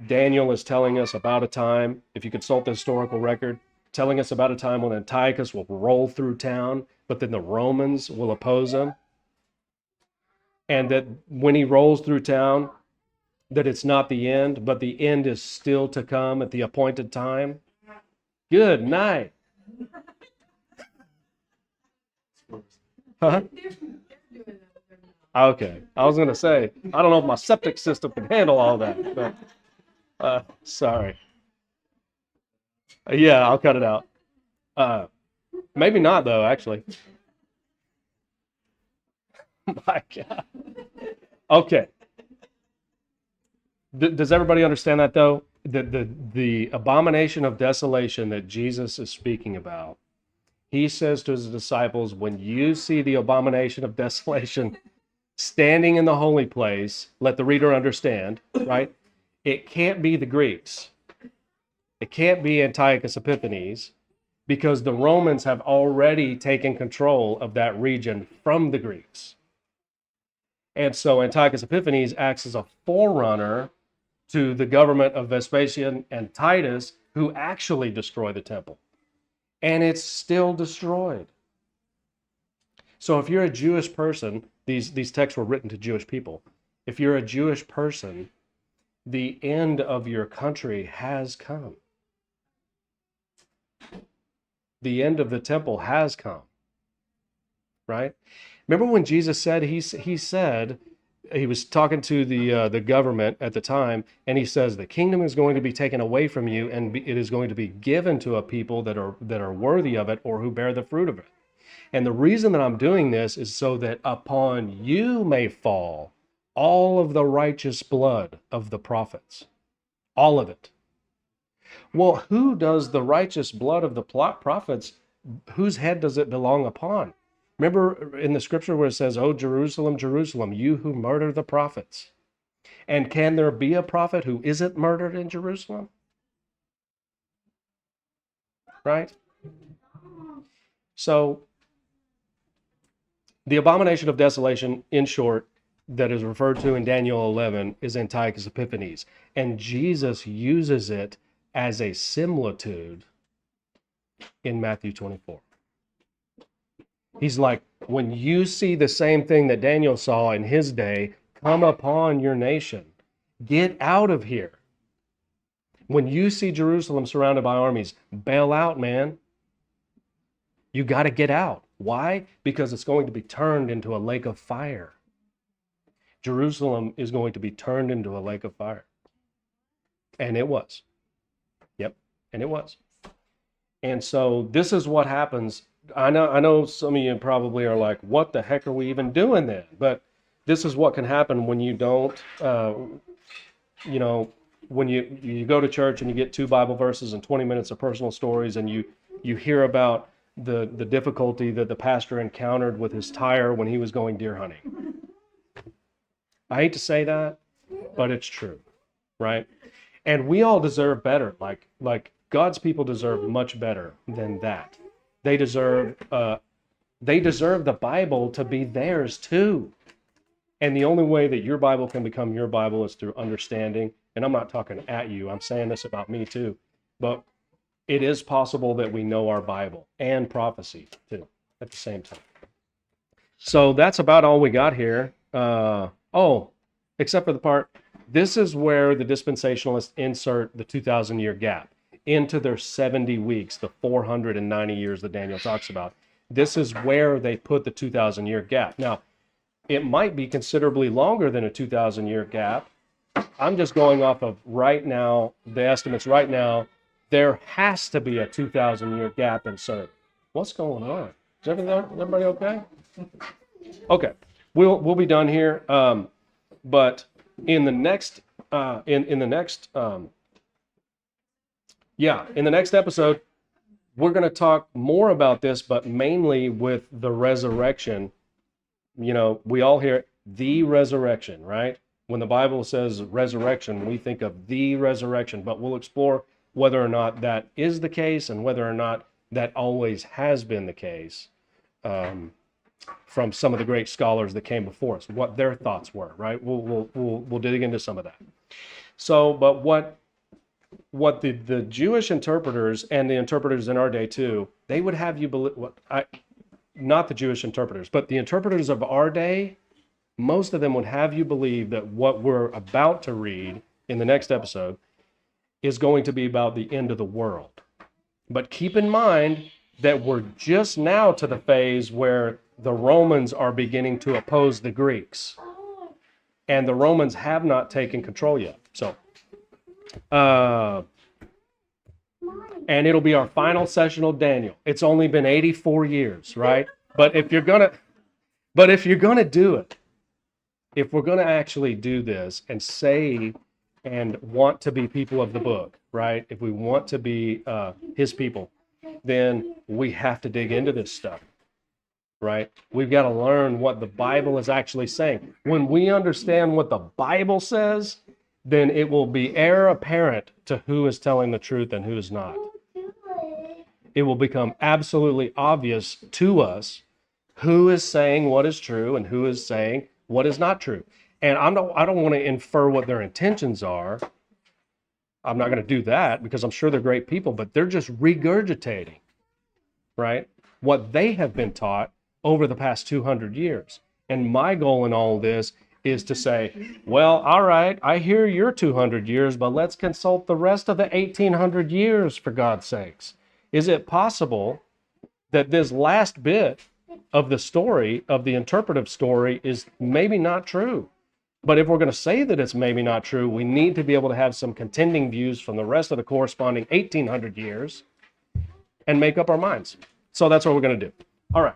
Speaker 1: Daniel is telling us about a time, if you consult the historical record, telling us about a time when Antiochus will roll through town, but then the Romans will oppose him? And that when he rolls through town, that it's not the end, but the end is still to come at the appointed time? Good night. Huh? Okay. I was going to say, I don't know if my septic system can handle all that, but sorry. Yeah, I'll cut it out. Maybe not, though, actually. My God. Okay. Does everybody understand that, though? The abomination of desolation that Jesus is speaking about, he says to his disciples, when you see the abomination of desolation standing in the holy place, let the reader understand, right? It can't be the Greeks. It can't be Antiochus Epiphanes because the Romans have already taken control of that region from the Greeks. And so Antiochus Epiphanes acts as a forerunner to the government of Vespasian and Titus, who actually destroy the temple. And it's still destroyed. So if you're a Jewish person, these texts were written to Jewish people. If you're a Jewish person, the end of your country has come. The end of the temple has come. Right? Remember when Jesus said, he said, he was talking to the government at the time, and he says, the kingdom is going to be taken away from you, and it is going to be given to a people that are worthy of it, or who bear the fruit of it. And the reason that I'm doing this is so that upon you may fall all of the righteous blood of the prophets. All of it. Well, who does the righteous blood of the prophets, whose head does it belong upon? Remember in the scripture where it says, "Oh, Jerusalem, Jerusalem, you who murder the prophets." And can there be a prophet who isn't murdered in Jerusalem? Right? So, the abomination of desolation, in short, that is referred to in Daniel 11 is Antiochus Epiphanes. And Jesus uses it as a similitude in Matthew 24. He's like, when you see the same thing that Daniel saw in his day come upon your nation, get out of here. When you see Jerusalem surrounded by armies, bail out, man. You got to get out. Why? Because it's going to be turned into a lake of fire. Jerusalem is going to be turned into a lake of fire. And it was. Yep, and it was. And so this is what happens. I know some of you probably are like, what the heck are we even doing then? But this is what can happen when you don't, when you go to church and you get 2 Bible verses and 20 minutes of personal stories, and you hear about the difficulty that the pastor encountered with his tire when he was going deer hunting. I hate to say that, but it's true, right? And we all deserve better. Like God's people deserve much better than that. They deserve the Bible to be theirs too. And the only way that your Bible can become your Bible is through understanding. And I'm not talking at you. I'm saying this about me too. But it is possible that we know our Bible and prophecy too at the same time. So that's about all we got here. Except for the part, this is where the dispensationalists insert the 2,000-year gap into their 70 weeks, the 490 years that Daniel talks about. This is where they put the 2,000-year gap. Now, it might be considerably longer than a 2,000-year gap. I'm just going off of right now, the estimates right now. There has to be a 2,000-year gap inserted. What's going on? Is everybody okay? Okay, we'll be done here. But in the next in the next episode, we're going to talk more about this, but mainly with the resurrection. We all hear the resurrection, right? When the Bible says resurrection, we think of the resurrection, but we'll explore whether or not that is the case and whether or not that always has been the case from some of the great scholars that came before us, what their thoughts were, right? We'll dig into some of that. So, but what the Jewish interpreters and the interpreters in our day too, they would have you believe, not the Jewish interpreters, but the interpreters of our day, most of them would have you believe that what we're about to read in the next episode is going to be about the end of the world. But keep in mind that we're just now to the phase where the Romans are beginning to oppose the Greeks. And the Romans have not taken control yet. So, and it'll be our final session of Daniel. It's only been 84 years, right? But if you're gonna do it, if we're gonna actually do this and say and want to be people of the book, right? If we want to be his people, then we have to dig into this stuff, right? We've got to learn what the Bible is actually saying. When we understand what the Bible says, then it will be heir apparent to who is telling the truth and who is not. It will become absolutely obvious to us who is saying what is true and who is saying what is not true. And I don't want to infer what their intentions are. I'm not going to do that because I'm sure they're great people, but they're just regurgitating, right, what they have been taught over the past 200 years. And my goal in all this is to say, well, all right, I hear your 200 years, but let's consult the rest of the 1800 years, for God's sakes. Is it possible that this last bit of the story, of the interpretive story, is maybe not true? But if we're going to say that it's maybe not true, we need to be able to have some contending views from the rest of the corresponding 1800 years and make up our minds. So that's what we're going to do. All right.